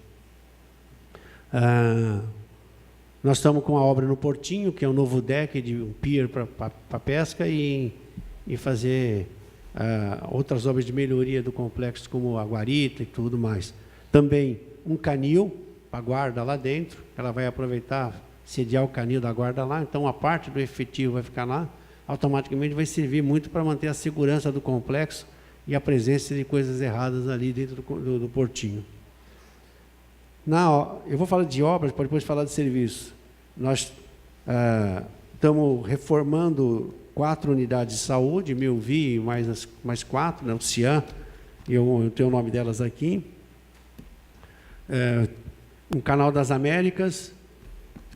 Nós estamos com a obra no Portinho, que é um novo deck de um pier para pesca e fazer outras obras de melhoria do complexo, como a guarita e tudo mais. Também um canil para a guarda lá dentro, ela vai aproveitar, sediar o canil da guarda lá, então a parte do efetivo vai ficar lá, automaticamente vai servir muito para manter a segurança do complexo e a presença de coisas erradas ali dentro do Portinho. Eu vou falar de obras, para depois falar de serviço. Nós estamos reformando 4 unidades de saúde, Melvi, mais 4, né, o CIAN, eu tenho o nome delas aqui. Um Canal das Américas,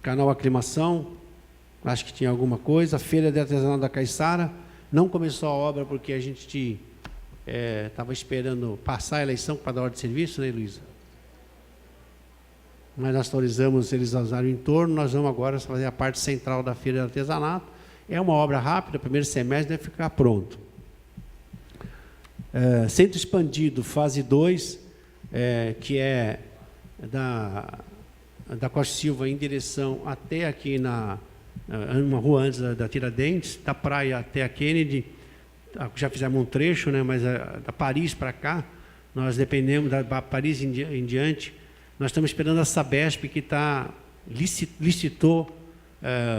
Canal Aclimação, acho que tinha alguma coisa. Feira de Artesanato da Caiçara, não começou a obra porque a gente estava esperando passar a eleição para dar ordem de serviço, né, Luísa? Mas nós autorizamos eles a usar o entorno, nós vamos agora fazer a parte central da Feira de Artesanato. É uma obra rápida, primeiro semestre deve ficar pronto. Centro Expandido, fase 2, que é da Costa Silva em direção até aqui uma rua antes da Tiradentes, da praia até a Kennedy. Já fizemos um trecho, né, mas da Paris para cá, nós dependemos da Paris em diante, nós estamos esperando a Sabesp, que licitou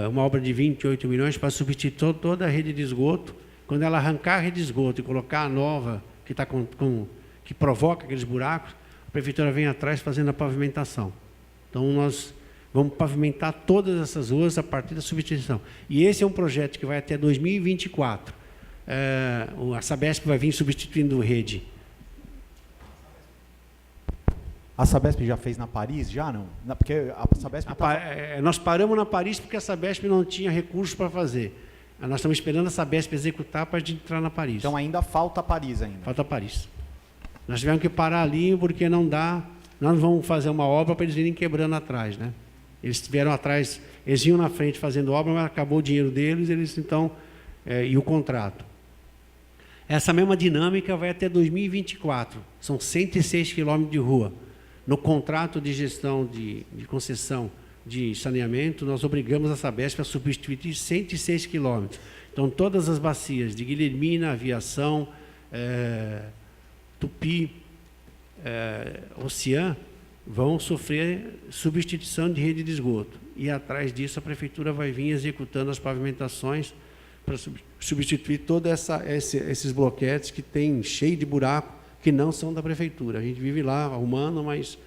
uma obra de 28 milhões para substituir toda a rede de esgoto. Quando ela arrancar a rede de esgoto e colocar a nova, que provoca aqueles buracos, a prefeitura vem atrás fazendo a pavimentação. Então, nós vamos pavimentar todas essas ruas a partir da substituição. E esse é um projeto que vai até 2024. A Sabesp vai vir substituindo rede. A Sabesp já fez na Paris? Já não? Porque a Sabesp nós paramos na Paris porque a Sabesp não tinha recursos para fazer. Nós estamos esperando a Sabesp executar para a gente entrar na Paris. Então ainda falta Paris ainda. Falta Paris. Nós tivemos que parar ali porque não dá. Nós não vamos fazer uma obra para eles virem quebrando atrás, né? Eles vieram atrás, eles iam na frente fazendo obra, mas acabou o dinheiro deles, e o contrato. Essa mesma dinâmica vai até 2024. São 106 quilômetros de rua. No contrato de gestão de concessão de saneamento, nós obrigamos a Sabesp a substituir 106 quilômetros. Então, todas as bacias de Guilhermina, Aviação, Tupi, Ocean, vão sofrer substituição de rede de esgoto. E, atrás disso, a prefeitura vai vir executando as pavimentações para substituir todos esses bloquetes que tem cheio de buraco, que não são da prefeitura. A gente vive lá arrumando, mas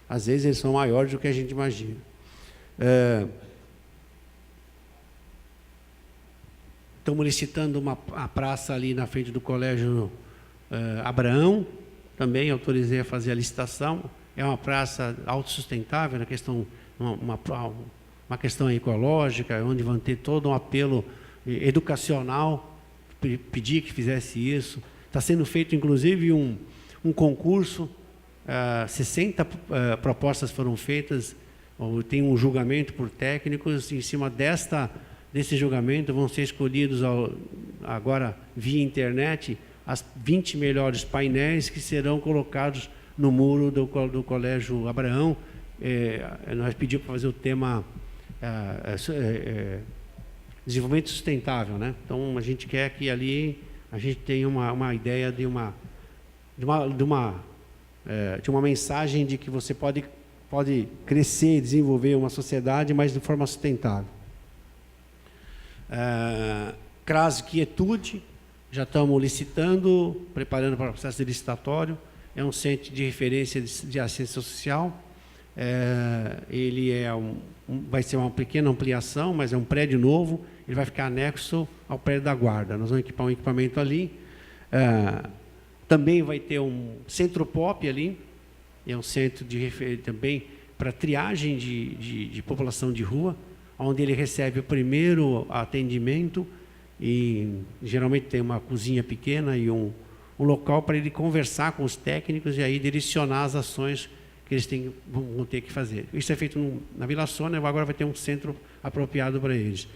às vezes eles são maiores do que a gente imagina. Estamos licitando a praça ali na frente do Colégio Abraão, também autorizei a fazer a licitação. É uma praça autossustentável, uma questão ecológica, onde vão ter todo um apelo educacional, pedir que fizesse isso. Está sendo feito, inclusive, um concurso, 60 propostas foram feitas, tem um julgamento por técnicos, em cima desse julgamento vão ser escolhidos agora via internet as 20 melhores painéis que serão colocados no muro do Colégio Abraão. Nós pedimos para fazer o tema desenvolvimento sustentável, né? Então, a gente quer que ali a gente tenha uma ideia de uma mensagem de que você pode crescer e desenvolver uma sociedade, mas de forma sustentável. CRAS Quietude, já estamos licitando, preparando para o processo licitatório. É um centro de referência de assistência social. Ele vai ser uma pequena ampliação, mas é um prédio novo. Ele vai ficar anexo ao prédio da Guarda. Nós vamos equipar um equipamento ali. Também vai ter um centro pop ali. É um centro de referência também para triagem de população de rua, onde ele recebe o primeiro atendimento e geralmente tem uma cozinha pequena e um local para ele conversar com os técnicos e aí direcionar as ações que eles vão ter que fazer. Isso é feito na Vila Sônia, agora vai ter um centro apropriado para eles.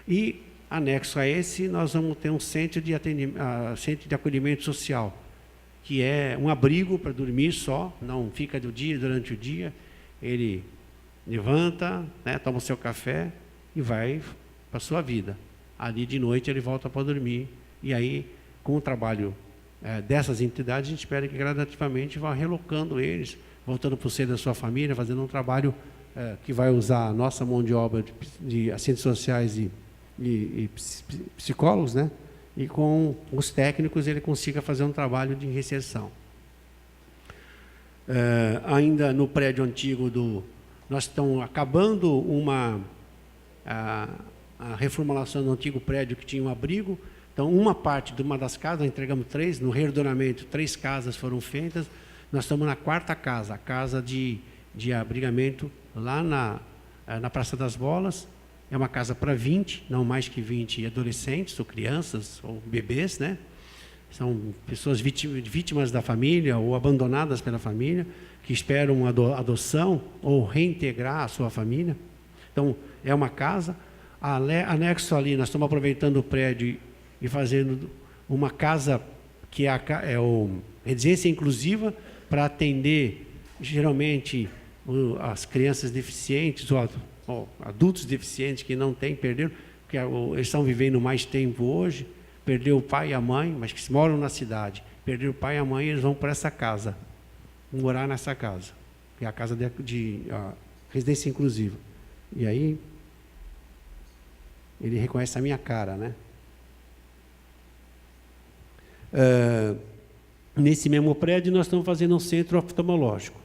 E, anexo a esse, nós vamos ter um centro de acolhimento social, que é um abrigo para dormir só, não fica durante o dia, ele levanta, né, toma o seu café e vai para a sua vida. Ali de noite ele volta para dormir. E aí, com o trabalho dessas entidades, a gente espera que gradativamente vá relocando eles, voltando para o seio da sua família, fazendo um trabalho que vai usar a nossa mão de obra de assistentes sociais e psicólogos, né? E com os técnicos ele consiga fazer um trabalho de reinserção. Ainda no prédio antigo nós estamos acabando a reformulação do antigo prédio que tinha um abrigo. Então, uma parte de uma das casas, nós entregamos 3, no reordenamento, 3 casas foram feitas. Nós estamos na 4ª casa, a casa de abrigamento lá na Praça das Bolas. É uma casa para 20, não mais que 20 adolescentes, ou crianças, ou bebês, né? São pessoas vítimas da família ou abandonadas pela família, que esperam adoção ou reintegrar a sua família. Então, é uma casa. Anexo ali, nós estamos aproveitando o prédio e fazendo uma casa que é residência inclusiva para atender, geralmente, as crianças deficientes ou adultos deficientes que não têm, perderam, porque eles estão vivendo mais tempo hoje. perdeu o pai e a mãe, mas que moram na cidade, perderam o pai e a mãe, eles vão para essa casa, morar nessa casa, que é a casa de residência inclusiva. E aí, ele reconhece a minha cara, né? Nesse mesmo prédio, nós estamos fazendo um centro oftalmológico.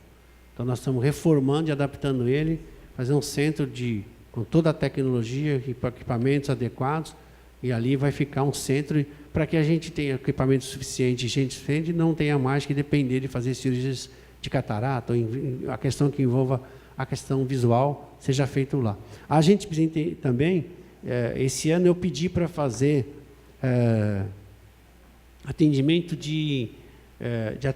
Então, nós estamos reformando e adaptando ele, fazer um centro com toda a tecnologia, equipamentos adequados, e ali vai ficar um centro para que a gente tenha equipamento suficiente e gente suficiente e não tenha mais que depender de fazer cirurgias de catarata, ou a questão que envolva a questão visual seja feito lá. A gente precisa também, esse ano eu pedi para fazer atendimento de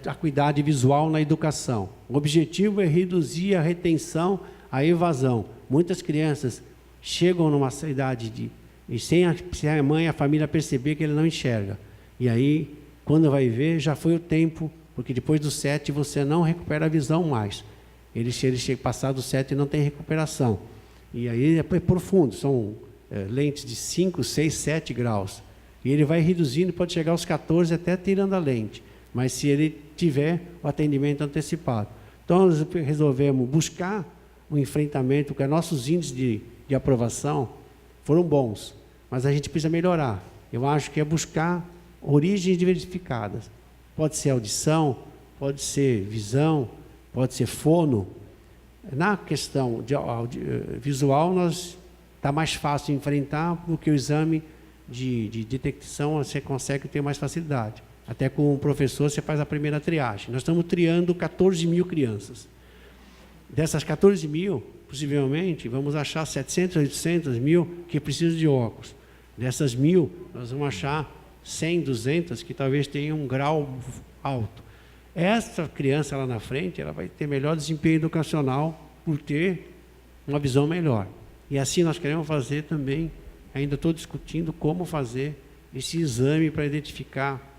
acuidade visual na educação. O objetivo é reduzir a retenção, a evasão. Muitas crianças chegam numa idade e sem a mãe e a família perceber que ele não enxerga. E aí, quando vai ver, já foi o tempo, porque depois dos 7 você não recupera a visão mais. Ele chega passado dos 7 e não tem recuperação. E aí é profundo, são lentes de 5, 6, 7 graus. E ele vai reduzindo, pode chegar aos 14 até tirando a lente. Mas se ele tiver o atendimento antecipado. Então, nós resolvemos buscar um enfrentamento, porque nossos índices de aprovação foram bons, mas a gente precisa melhorar. Eu acho que é buscar origens diversificadas. Pode ser audição, pode ser visão, pode ser fono. Na questão visual, está mais fácil enfrentar, porque o exame de detecção você consegue ter mais facilidade. Até com o professor você faz a primeira triagem. Nós estamos triando 14 mil crianças. Dessas 14 mil, possivelmente, vamos achar 700, 800 mil que precisam de óculos. Dessas 1.000, nós vamos achar 100, 200 que talvez tenham um grau alto. Essa criança lá na frente, ela vai ter melhor desempenho educacional por ter uma visão melhor. E assim nós queremos fazer também, ainda estou discutindo como fazer esse exame para identificar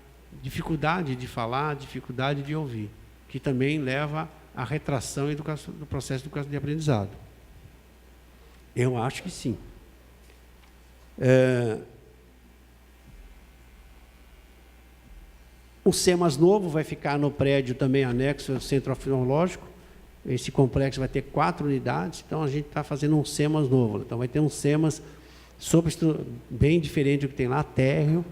dificuldade de falar, dificuldade de ouvir, que também leva à retração do processo de aprendizado. Eu acho que sim. O SEMAS novo vai ficar no prédio também anexo ao centro oftalmológico. Esse complexo vai ter 4 unidades, então a gente está fazendo um SEMAS novo. Então vai ter um SEMAS bem diferente do que tem lá, térreo,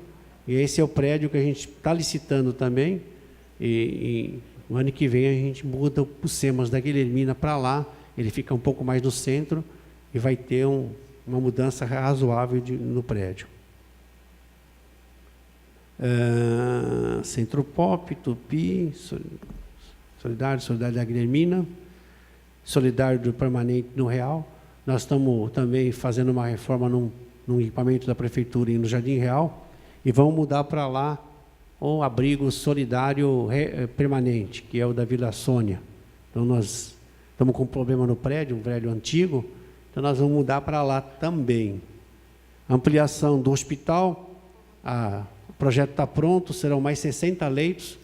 e esse é o prédio que a gente está licitando também, e no ano que vem a gente muda o SEMAS da Guilhermina para lá, ele fica um pouco mais no centro, e vai ter uma mudança razoável no prédio. Centro Pop, Tupi, Solidário da Guilhermina, Solidário do Permanente no Real. Nós estamos também fazendo uma reforma num equipamento da Prefeitura no Jardim Real, e vamos mudar para lá o abrigo solidário permanente, que é o da Vila Sônia. Então, nós estamos com um problema no prédio, um prédio antigo, então nós vamos mudar para lá também. Ampliação do hospital, o projeto está pronto, serão mais 60 leitos,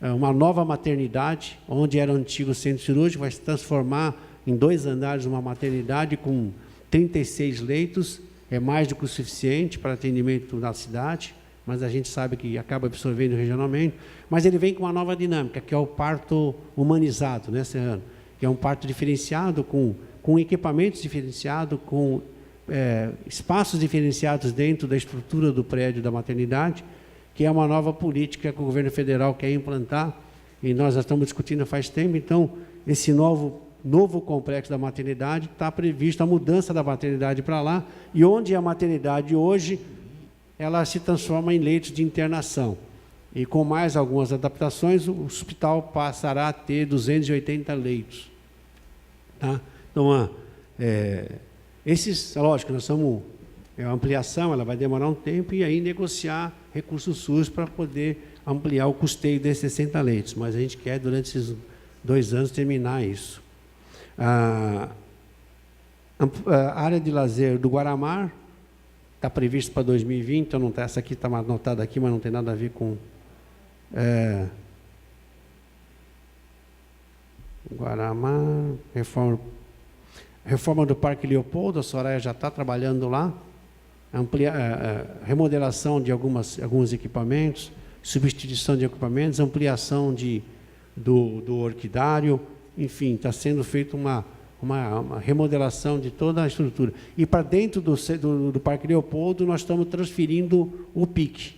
uma nova maternidade, onde era o antigo centro cirúrgico, vai se transformar em 2 andares uma maternidade com 36 leitos, é mais do que o suficiente para atendimento na cidade, mas a gente sabe que acaba absorvendo regionalmente, mas ele vem com uma nova dinâmica, que é o parto humanizado, né, Serrano? Que é um parto diferenciado, com equipamentos diferenciados, com espaços diferenciados dentro da estrutura do prédio da maternidade, que é uma nova política que o governo federal quer implantar, e nós já estamos discutindo faz tempo. Então, esse novo complexo da maternidade, está prevista a mudança da maternidade para lá, e onde a maternidade hoje, ela se transforma em leitos de internação. E com mais algumas adaptações, o hospital passará a ter 280 leitos. Tá? Então, lógico, nós estamos... a ampliação, ela vai demorar um tempo, e aí negociar recursos SUS para poder ampliar o custeio desses 60 leitos. Mas a gente quer, durante esses 2 anos, terminar isso. A área de lazer do Guaramar está prevista para 2020, então não tá, essa aqui está anotada aqui, mas não tem nada a ver com... Guaramar, reforma do Parque Leopoldo, a Soraya já está trabalhando lá. remodelação de alguns equipamentos, substituição de equipamentos, ampliação do orquidário, enfim, está sendo feita uma remodelação de toda a estrutura. E para dentro do Parque Leopoldo, nós estamos transferindo o PIC,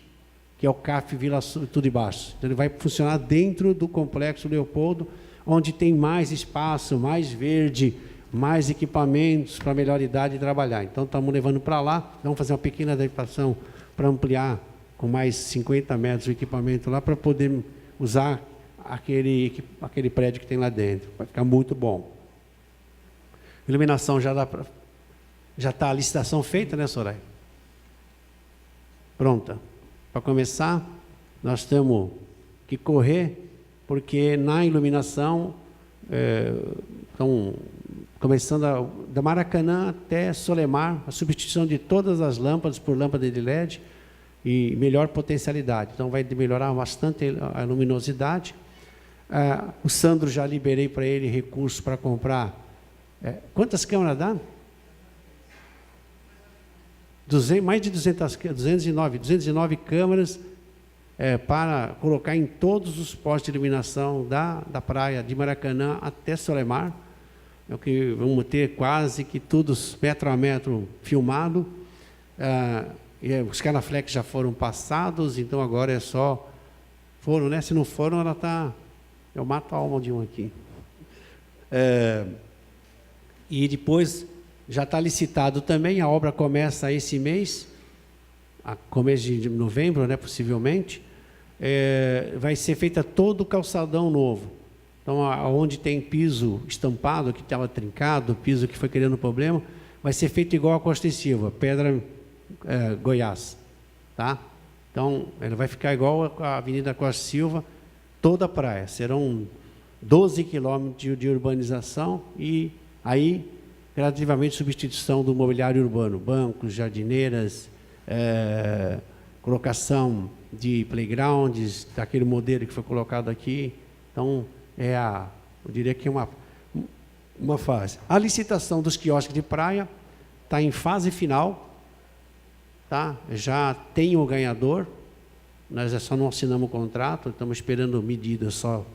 que é o CAF Vila Tudo e Baixo. Então, ele vai funcionar dentro do Complexo Leopoldo, onde tem mais espaço, mais verde, mais equipamentos para melhor idade de trabalhar. Então, estamos levando para lá, vamos fazer uma pequena adaptação para ampliar com mais 50 metros o equipamento lá, para poder usar aquele prédio que tem lá dentro. Vai ficar muito bom. Iluminação já está a licitação feita, né, Soraya? Pronta. Para começar, nós temos que correr, porque na iluminação, estão começando da Maracanã até Solemar, a substituição de todas as lâmpadas por lâmpada de LED e melhor potencialidade. Então, vai melhorar bastante a luminosidade. O Sandro, já liberei para ele recursos para comprar. Quantas câmeras dá? Mais de 209 câmeras para colocar em todos os postos de iluminação da praia de Maracanã até Solemar. É o que vamos ter quase que tudo metro a metro filmado. Os Canaflex já foram passados, então agora é só... Foram, né? Se não foram, ela está... Eu mato a alma de um aqui. E depois já está licitado também, a obra começa esse mês, começo de novembro, né, possivelmente. Vai ser feita todo o calçadão novo. Então, onde tem piso estampado, que estava trincado, piso que foi criando problema, vai ser feito igual a Costa e Silva, pedra Goiás. Tá? Então, ele vai ficar igual a Avenida Costa e Silva, toda a praia. Serão 12 quilômetros de urbanização e aí, gradativamente, substituição do mobiliário urbano, bancos, jardineiras, colocação de playgrounds, daquele modelo que foi colocado aqui. Então, eu diria que é uma fase. A licitação dos quiosques de praia está em fase final, tá? Já tem o ganhador, nós só não assinamos o contrato, estamos esperando medidas só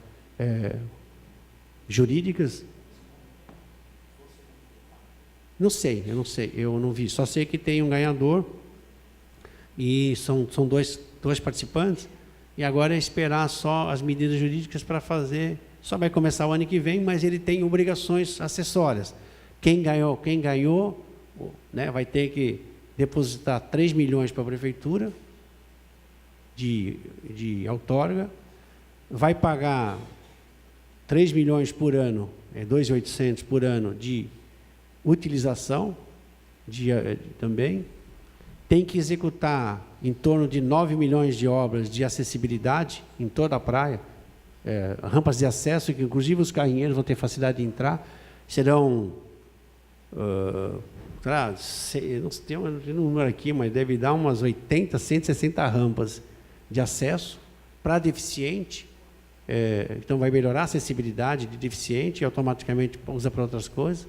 jurídicas. Eu não sei, eu não vi, só sei que tem um ganhador e são dois participantes, e agora é esperar só as medidas jurídicas para fazer. Só vai começar o ano que vem, mas ele tem obrigações acessórias. Quem ganhou, né, vai ter que depositar 3 milhões para a prefeitura de outorga, vai pagar 3 milhões por ano, 2.800 por ano de utilização também, tem que executar em torno de 9 milhões de obras de acessibilidade em toda a praia, rampas de acesso, que inclusive os carrinheiros vão ter facilidade de entrar, serão, não tem um número aqui, mas deve dar umas 80, 160 rampas de acesso para deficiente, então vai melhorar a acessibilidade de deficiente e automaticamente usa para outras coisas.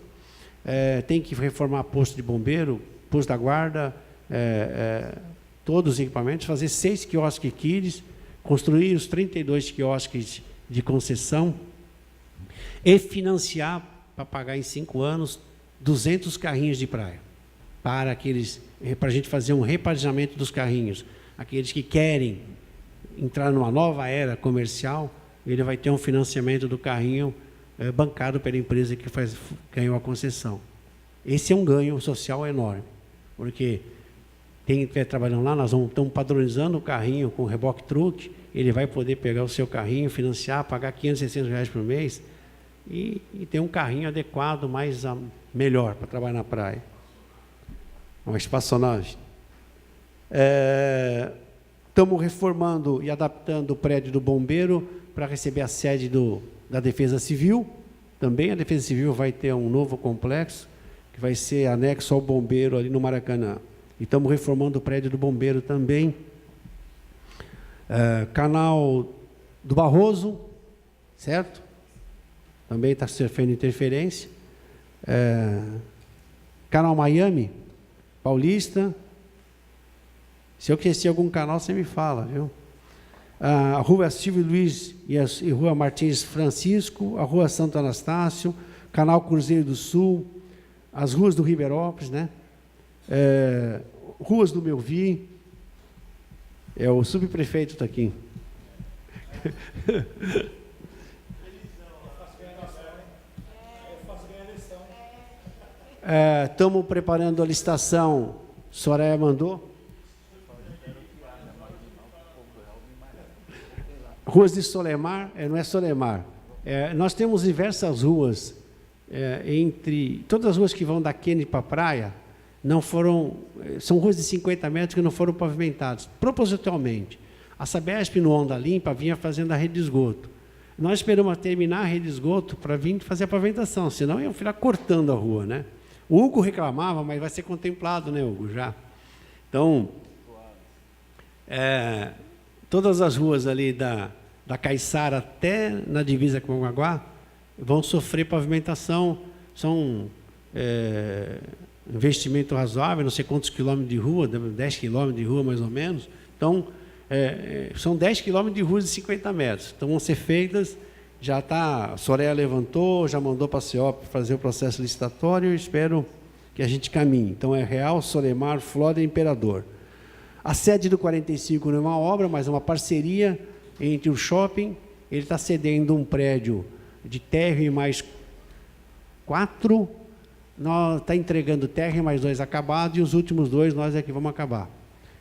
Tem que reformar posto de bombeiro, posto da guarda, todos os equipamentos, fazer 6 quiosques Kids, construir os 32 quiosques de concessão e financiar, para pagar em 5 anos, 200 carrinhos de praia, para a gente fazer um reparejamento dos carrinhos. Aqueles que querem entrar numa nova era comercial, ele vai ter um financiamento do carrinho bancado pela empresa que ganhou a concessão. Esse é um ganho social enorme, porque quem estiver trabalhando lá, nós estamos padronizando o carrinho com reboque truque, ele vai poder pegar o seu carrinho, financiar, pagar 500, 600 reais por mês e ter um carrinho adequado, melhor para trabalhar na praia. Uma espaçonagem. Estamos reformando e adaptando o prédio do bombeiro para receber a sede da Defesa Civil. Também a Defesa Civil vai ter um novo complexo, que vai ser anexo ao bombeiro ali no Maracanã. E estamos reformando o prédio do bombeiro também. Canal do Barroso, certo? Também está sofrendo interferência. Canal Miami, Paulista, Se eu esqueci algum canal, você me fala, viu? A Rua Silvio Luiz e Rua Martins Francisco, a Rua Santo Anastácio, Canal Cruzeiro do Sul, as ruas do Ribeirópolis, né? Ruas do Melvi. O subprefeito está aqui. Estamos preparando a licitação. Soraya mandou. Ruas de Solemar, não é Solemar. Nós temos diversas ruas, entre todas as ruas que vão da Kennedy para a praia, não foram, são ruas de 50 metros que não foram pavimentadas, propositalmente. A Sabesp, no Onda Limpa, vinha fazendo a rede de esgoto. Nós esperamos terminar a rede de esgoto para vir fazer a pavimentação, senão iam ficar cortando a rua, né? O Hugo reclamava, mas vai ser contemplado, né, Hugo, já. Então, todas as ruas ali da Caiçara até na divisa com o Mongaguá vão sofrer pavimentação, são investimento razoável, não sei quantos quilômetros de rua, 10 quilômetros de rua mais ou menos. Então, são 10 quilômetros de ruas de 50 metros. Então, vão ser feitas, já está, a Soraya levantou, já mandou para a CEOP fazer o processo licitatório, eu espero que a gente caminhe. Então, é Real, Solemar, Flora e Imperador. A sede do 45 não é uma obra, mas é uma parceria entre o shopping, ele está cedendo um prédio de térreo e mais 4, está entregando térreo e mais 2 acabados, e os últimos 2 nós é que vamos acabar.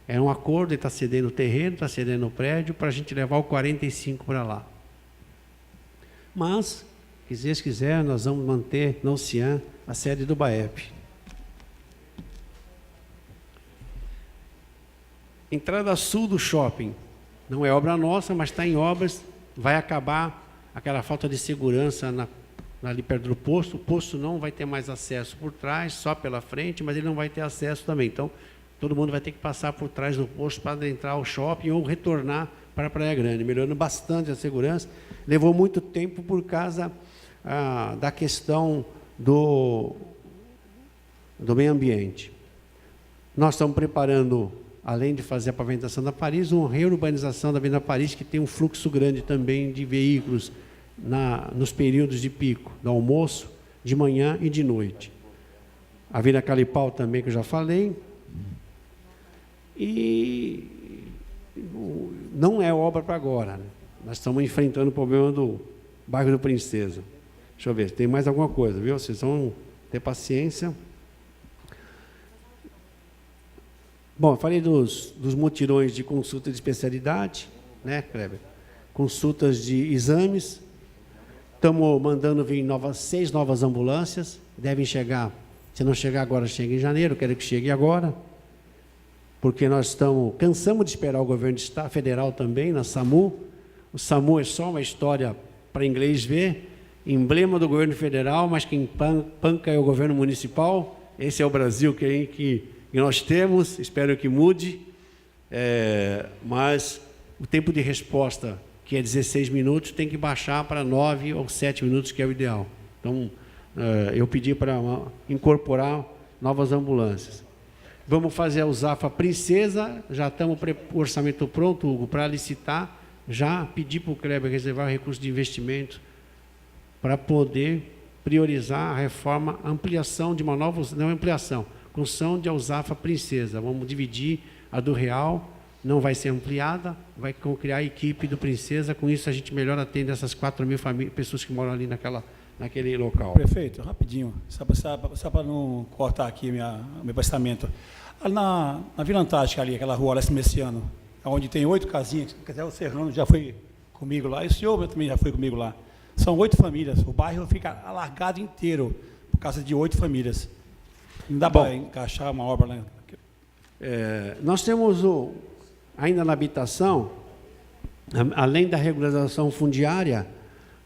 É um acordo, ele está cedendo o terreno, está cedendo o prédio, para a gente levar o 45 para lá. Mas, se Deus quiser, nós vamos manter no Cian a sede do BAEP. Entrada sul do shopping. Não é obra nossa, mas está em obras, vai acabar aquela falta de segurança ali perto do posto. O posto não vai ter mais acesso por trás, só pela frente, mas ele não vai ter acesso também. Então, todo mundo vai ter que passar por trás do posto para adentrar ao shopping ou retornar para a Praia Grande, melhorando bastante a segurança. Levou muito tempo por causa da questão do meio ambiente. Nós estamos preparando, além de fazer a pavimentação da Paris, uma reurbanização da Avenida Paris, que tem um fluxo grande também de veículos nos períodos de pico, do almoço, de manhã e de noite. A Avenida Calipau também, que eu já falei. E não é obra para agora, né? Nós estamos enfrentando o problema do bairro do Princesa. Deixa eu ver, tem mais alguma coisa, viu? Vocês vão ter paciência. Bom, eu falei dos mutirões de consulta de especialidade, né, Kleber? Consultas de exames. Estamos mandando vir 6 novas ambulâncias. Devem chegar, se não chegar agora, chega em janeiro. Quero que chegue agora. Porque nós cansamos de esperar o governo federal também, na SAMU. O SAMU é só uma história para inglês ver, emblema do governo federal, mas quem panca é o governo municipal. Esse é o Brasil que nós temos, espero que mude, mas o tempo de resposta, que é 16 minutos, tem que baixar para 9 ou 7 minutos, que é o ideal. Então, eu pedi para incorporar novas ambulâncias. Vamos fazer a USAFA Princesa, já estamos com o orçamento pronto, Hugo, para licitar, já pedi para o Kleber reservar recursos de investimento para poder priorizar a reforma, a ampliação de uma nova, não ampliação, construção de USAFA Princesa. Vamos dividir a do Real, não vai ser ampliada, vai criar a equipe do Princesa, com isso a gente melhor atende essas 4.000 pessoas que moram ali naquele local. Prefeito, rapidinho, só para não cortar aqui meu pensamento. Na Vila Antártica ali, aquela rua Alessio Messiano, onde tem 8 casinhas, quer dizer, o Serrano já foi comigo lá, e o senhor também já foi comigo lá. São 8 famílias, o bairro fica alargado inteiro, por causa de 8 famílias. Não dá para encaixar uma obra lá? Nós temos, ainda na habitação, além da regularização fundiária,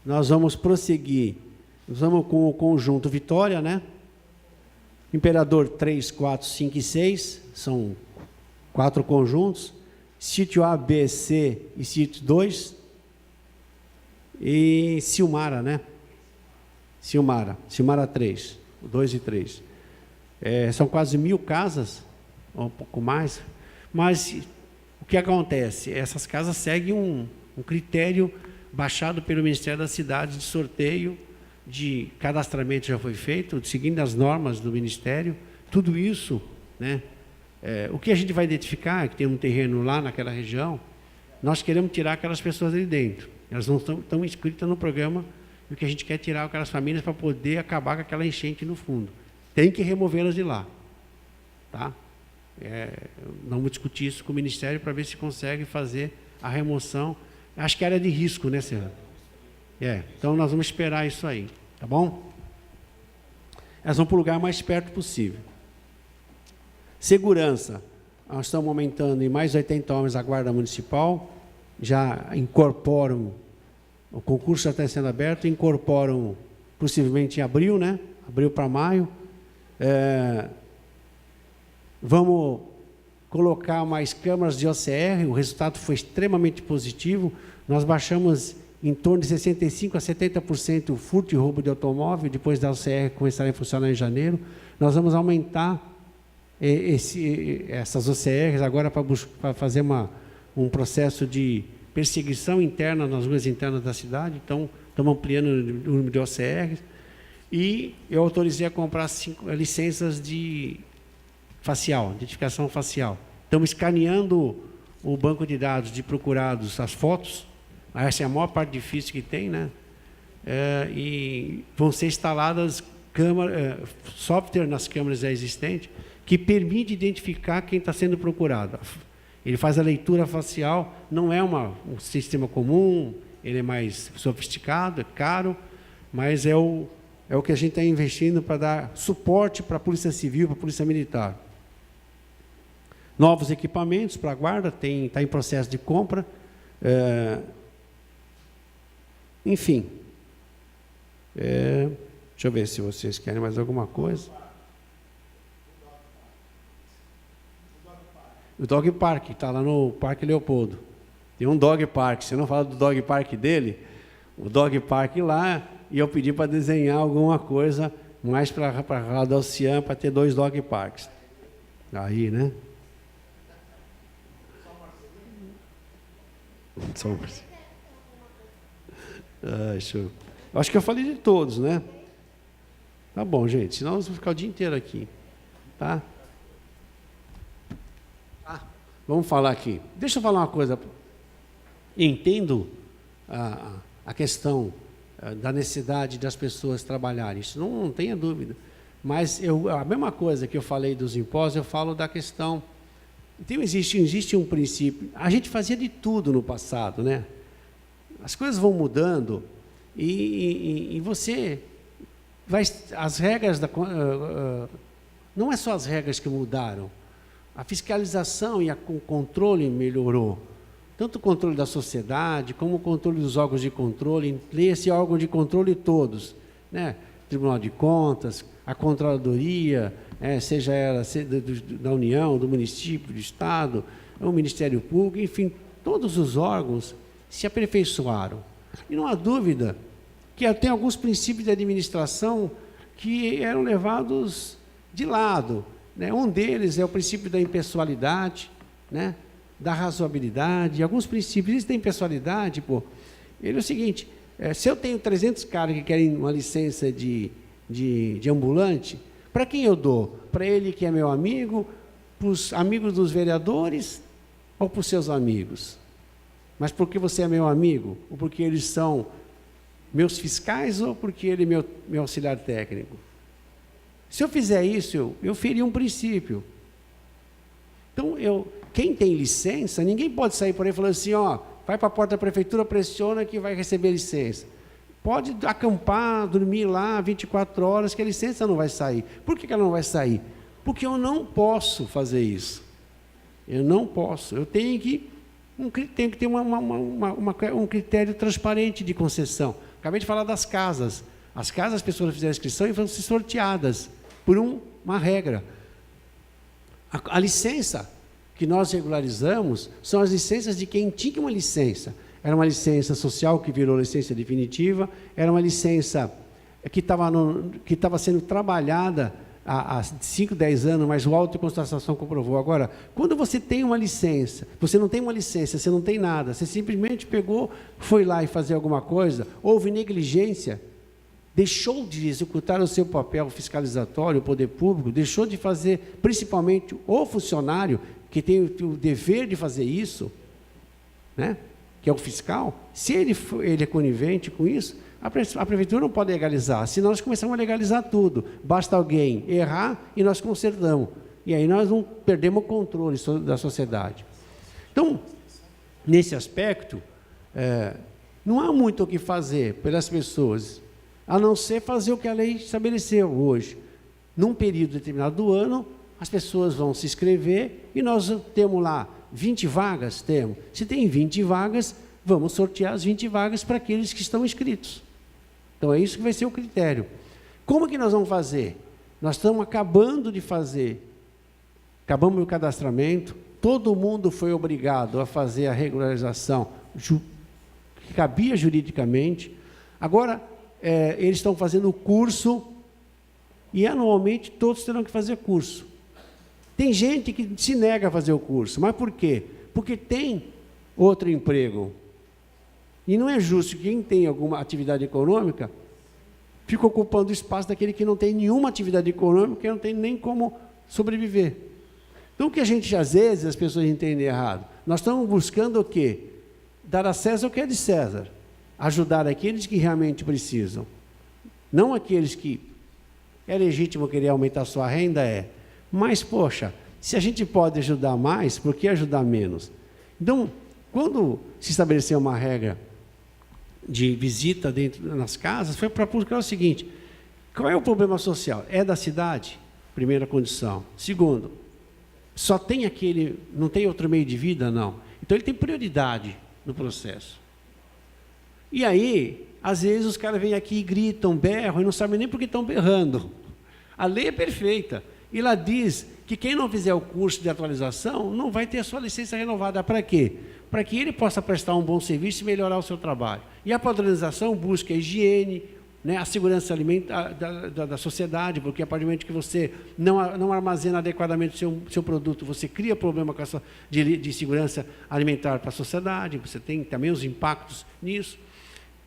nós vamos prosseguir. Nós vamos com o conjunto Vitória, né? Imperador 3, 4, 5 e 6, são 4 conjuntos. Sítio A, B, C e Sítio 2. E Silmara, né? Silmara 3, 2 e 3. São quase 1.000 casas, ou um pouco mais. Mas o que acontece? Essas casas seguem um critério baixado pelo Ministério das Cidades de sorteio, de cadastramento já foi feito, seguindo as normas do Ministério. Tudo isso, né? O que a gente vai identificar é que tem um terreno lá naquela região, nós queremos tirar aquelas pessoas ali dentro. Elas não estão inscritas no programa, e o que a gente quer é tirar aquelas famílias para poder acabar com aquela enchente no fundo. Tem que removê-las de lá. Tá? Vamos discutir isso com o Ministério para ver se consegue fazer a remoção. Acho que é área de risco, né, Serrano? Então nós vamos esperar isso aí, tá bom? Elas vão para o lugar mais perto possível. Segurança. Nós estamos aumentando em mais 80 homens a Guarda Municipal, já incorporam, o concurso já está sendo aberto, incorporam possivelmente em abril, né? Abril para maio. Vamos colocar mais câmaras de OCR, o resultado foi extremamente positivo, nós baixamos em torno de 65% a 70% o furto e roubo de automóvel, depois da OCR começarem a funcionar em janeiro. Nós vamos aumentar essas OCRs agora para fazer um processo de perseguição interna nas ruas internas da cidade, então estamos ampliando o número de OCRs, e eu autorizei a comprar 5 licenças de facial, identificação facial. Estamos escaneando o banco de dados de procurados, as fotos, essa é a maior parte difícil que tem, né? E vão ser instaladas software nas câmeras já existentes, que permite identificar quem está sendo procurado. Ele faz a leitura facial, não é um sistema comum, ele é mais sofisticado, é caro, mas é o que a gente está investindo para dar suporte para a Polícia Civil, para a Polícia Militar. Novos equipamentos para a Guarda, está em processo de compra. Enfim. Deixa eu ver se vocês querem mais alguma coisa. O Dog Park, está lá no Parque Leopoldo. Tem um Dog Park, você não fala do Dog Park dele? O Dog Park lá, e eu pedi para desenhar alguma coisa mais para a da Ocean, para ter 2 Dog Parks. Aí, né? Só um Marcelinho. Show. Acho que eu falei de todos, né? Tá bom, gente, senão nós vamos ficar o dia inteiro aqui. Tá? Vamos falar aqui. Deixa eu falar uma coisa. Entendo a questão da necessidade das pessoas trabalharem. Isso não tenha dúvida. Mas a mesma coisa que eu falei dos impostos, eu falo da questão... Então, existe um princípio. A gente fazia de tudo no passado, né? As coisas vão mudando e você vai... As regras... não é só as regras que mudaram. A fiscalização e o controle melhorou. Tanto o controle da sociedade, como o controle dos órgãos de controle, esse órgão de controle todos, né? Tribunal de Contas, a Controladoria, seja ela da União, do município, do Estado, o Ministério Público, enfim, todos os órgãos se aperfeiçoaram. E não há dúvida que tem alguns princípios de administração que eram levados de lado. Um deles é o princípio da impessoalidade, né? Da razoabilidade, alguns princípios da impessoalidade, ele é o seguinte, se eu tenho 300 caras que querem uma licença de ambulante, para quem eu dou? Para ele que é meu amigo, para os amigos dos vereadores ou para os seus amigos? Mas porque você é meu amigo? Ou porque eles são meus fiscais ou porque ele é meu auxiliar técnico? Se eu fizer isso, eu feri um princípio. Então, quem tem licença, ninguém pode sair por aí falando assim, vai para a porta da prefeitura, pressiona que vai receber licença. Pode acampar, dormir lá 24 horas, que a licença não vai sair. Por que ela não vai sair? Porque eu não posso fazer isso. Eu não posso. Eu tenho que ter um critério transparente de concessão. Acabei de falar das casas. As casas, as pessoas fizeram inscrição e vão ser sorteadas por uma regra. A licença que nós regularizamos são as licenças de quem tinha uma licença. Era uma licença social que virou licença definitiva, era uma licença que estava sendo trabalhada há 5, 10 anos, mas o auto de constatação comprovou. Agora, quando você tem uma licença, você não tem uma licença, você não tem nada, você simplesmente pegou, foi lá e fazer alguma coisa, houve negligência, deixou de executar o seu papel fiscalizatório, o poder público, deixou de fazer, principalmente o funcionário, que tem o dever de fazer isso, né? Que é o fiscal, se ele é conivente com isso, a prefeitura não pode legalizar, senão nós começamos a legalizar tudo. Basta alguém errar e nós consertamos. E aí nós não perdemos o controle da sociedade. Então, nesse aspecto, não há muito o que fazer pelas pessoas, a não ser fazer o que a lei estabeleceu hoje. Num período determinado do ano, as pessoas vão se inscrever e nós temos lá 20 vagas, temos. Se tem 20 vagas, vamos sortear as 20 vagas para aqueles que estão inscritos. Então, é isso que vai ser o critério. Como que nós vamos fazer? Nós estamos acabando de fazer, acabamos o cadastramento, todo mundo foi obrigado a fazer a regularização que cabia juridicamente. Agora, eles estão fazendo o curso e, anualmente, todos terão que fazer curso. Tem gente que se nega a fazer o curso, mas por quê? Porque tem outro emprego. E não é justo que quem tem alguma atividade econômica fique ocupando o espaço daquele que não tem nenhuma atividade econômica, que não tem nem como sobreviver. Então, o que a gente, às vezes, as pessoas entendem errado, nós estamos buscando o quê? Dar a César o que é de César, ajudar aqueles que realmente precisam, não aqueles que é legítimo querer aumentar a sua renda, mas, poxa, se a gente pode ajudar mais, por que ajudar menos? Então, quando se estabeleceu uma regra de visita dentro das casas, foi para buscar o seguinte: qual é o problema social? É da cidade? Primeira condição. Segundo, só tem aquele, não tem outro meio de vida? Não. Então ele tem prioridade no processo. E aí, às vezes os caras vêm aqui e gritam, berram, e não sabem nem por que estão berrando. A lei é perfeita. E lá diz que quem não fizer o curso de atualização não vai ter a sua licença renovada. Para quê? Para que ele possa prestar um bom serviço e melhorar o seu trabalho. E a padronização busca a higiene, né, a segurança alimentar da sociedade, porque a partir do momento que você não armazena adequadamente o seu produto, você cria problema de segurança alimentar para a sociedade, você tem também os impactos nisso.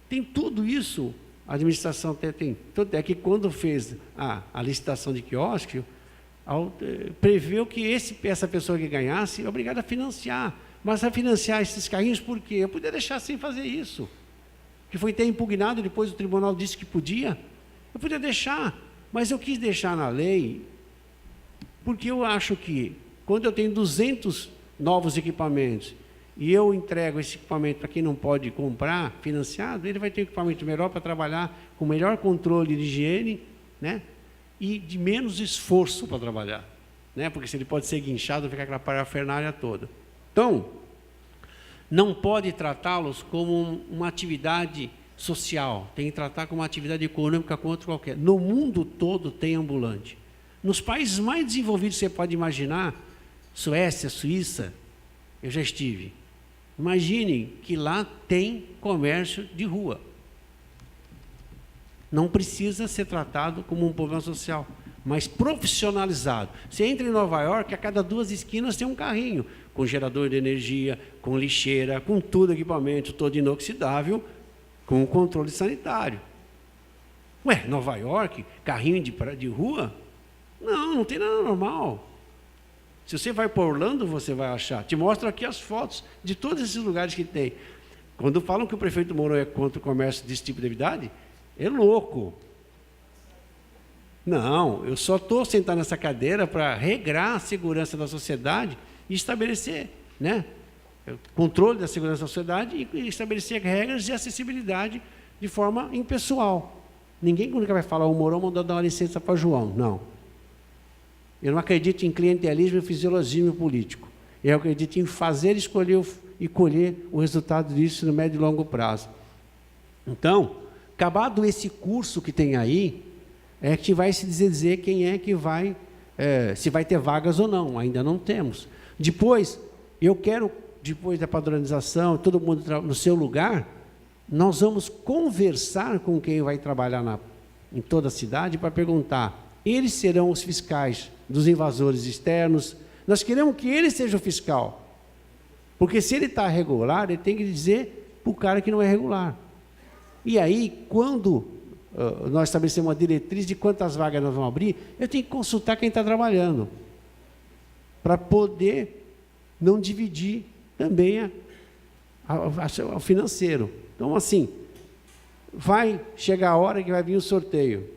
Tem tudo isso, a administração tem. Tanto é que quando fez a licitação de quiosque, preveu que essa pessoa que ganhasse é obrigada a financiar. Mas a financiar esses carrinhos por quê? Eu podia deixar sem fazer isso. Que foi até impugnado, depois o tribunal disse que podia. Eu podia deixar, mas eu quis deixar na lei, porque eu acho que, quando eu tenho 200 novos equipamentos, e eu entrego esse equipamento para quem não pode comprar, financiado, ele vai ter um equipamento melhor para trabalhar, com melhor controle de higiene, né? E de menos esforço para trabalhar, né? Porque se ele pode ser guinchado, fica aquela parafernália toda. Então, não pode tratá-los como uma atividade social, tem que tratar como uma atividade econômica como outra qualquer. No mundo todo tem ambulante. Nos países mais desenvolvidos você pode imaginar, Suécia, Suíça, eu já estive. Imaginem que lá tem comércio de rua. Não precisa ser tratado como um problema social, mas profissionalizado. Você entra em Nova York, a cada 2 esquinas tem um carrinho, com gerador de energia, com lixeira, com tudo, equipamento todo inoxidável, com controle sanitário. Ué, Nova York, carrinho de rua? Não tem nada normal. Se você vai para Orlando, você vai achar. Te mostro aqui as fotos de todos esses lugares que tem. Quando falam que o prefeito Mourão é contra o comércio desse tipo de atividade, é louco. Não, eu só estou sentado nessa cadeira para regrar a segurança da sociedade e estabelecer, né, o controle da segurança da sociedade e estabelecer regras de acessibilidade de forma impessoal. Ninguém nunca vai falar, o Mourão mandou dar uma licença para João. Não. Eu não acredito em clientelismo e fisiologismo político. Eu acredito em fazer, escolher e colher o resultado disso no médio e longo prazo. Então, acabado esse curso que tem aí, é que vai se dizer quem é que vai, se vai ter vagas ou não, ainda não temos. Depois, eu quero, depois da padronização, todo mundo no seu lugar, nós vamos conversar com quem vai trabalhar em toda a cidade para perguntar, eles serão os fiscais dos invasores externos. Nós queremos que ele seja o fiscal. Porque se ele está regular, ele tem que dizer para o cara que não é regular. E aí, quando nós estabelecemos uma diretriz de quantas vagas nós vamos abrir, eu tenho que consultar quem está trabalhando, para poder não dividir também o financeiro. Então, assim, vai chegar a hora que vai vir o sorteio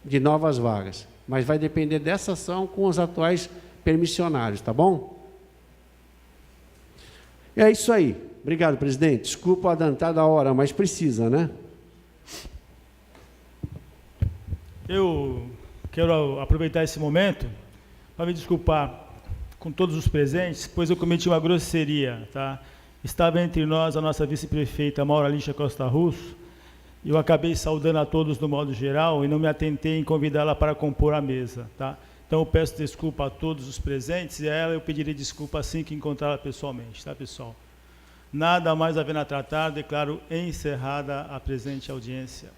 de novas vagas, mas vai depender dessa ação com os atuais permissionários, tá bom? É isso aí. Obrigado, presidente. Desculpa adiantar da hora, mas precisa, né? Eu quero aproveitar esse momento para me desculpar com todos os presentes, pois eu cometi uma grosseria, tá? Estava entre nós a nossa vice-prefeita Maura Lixa Costa Russo, e eu acabei saudando a todos no modo geral e não me atentei em convidá-la para compor a mesa, tá? Então eu peço desculpa a todos os presentes e a ela eu pedirei desculpa assim que encontrá-la pessoalmente, tá, pessoal? Nada mais havendo a tratar, declaro encerrada a presente audiência.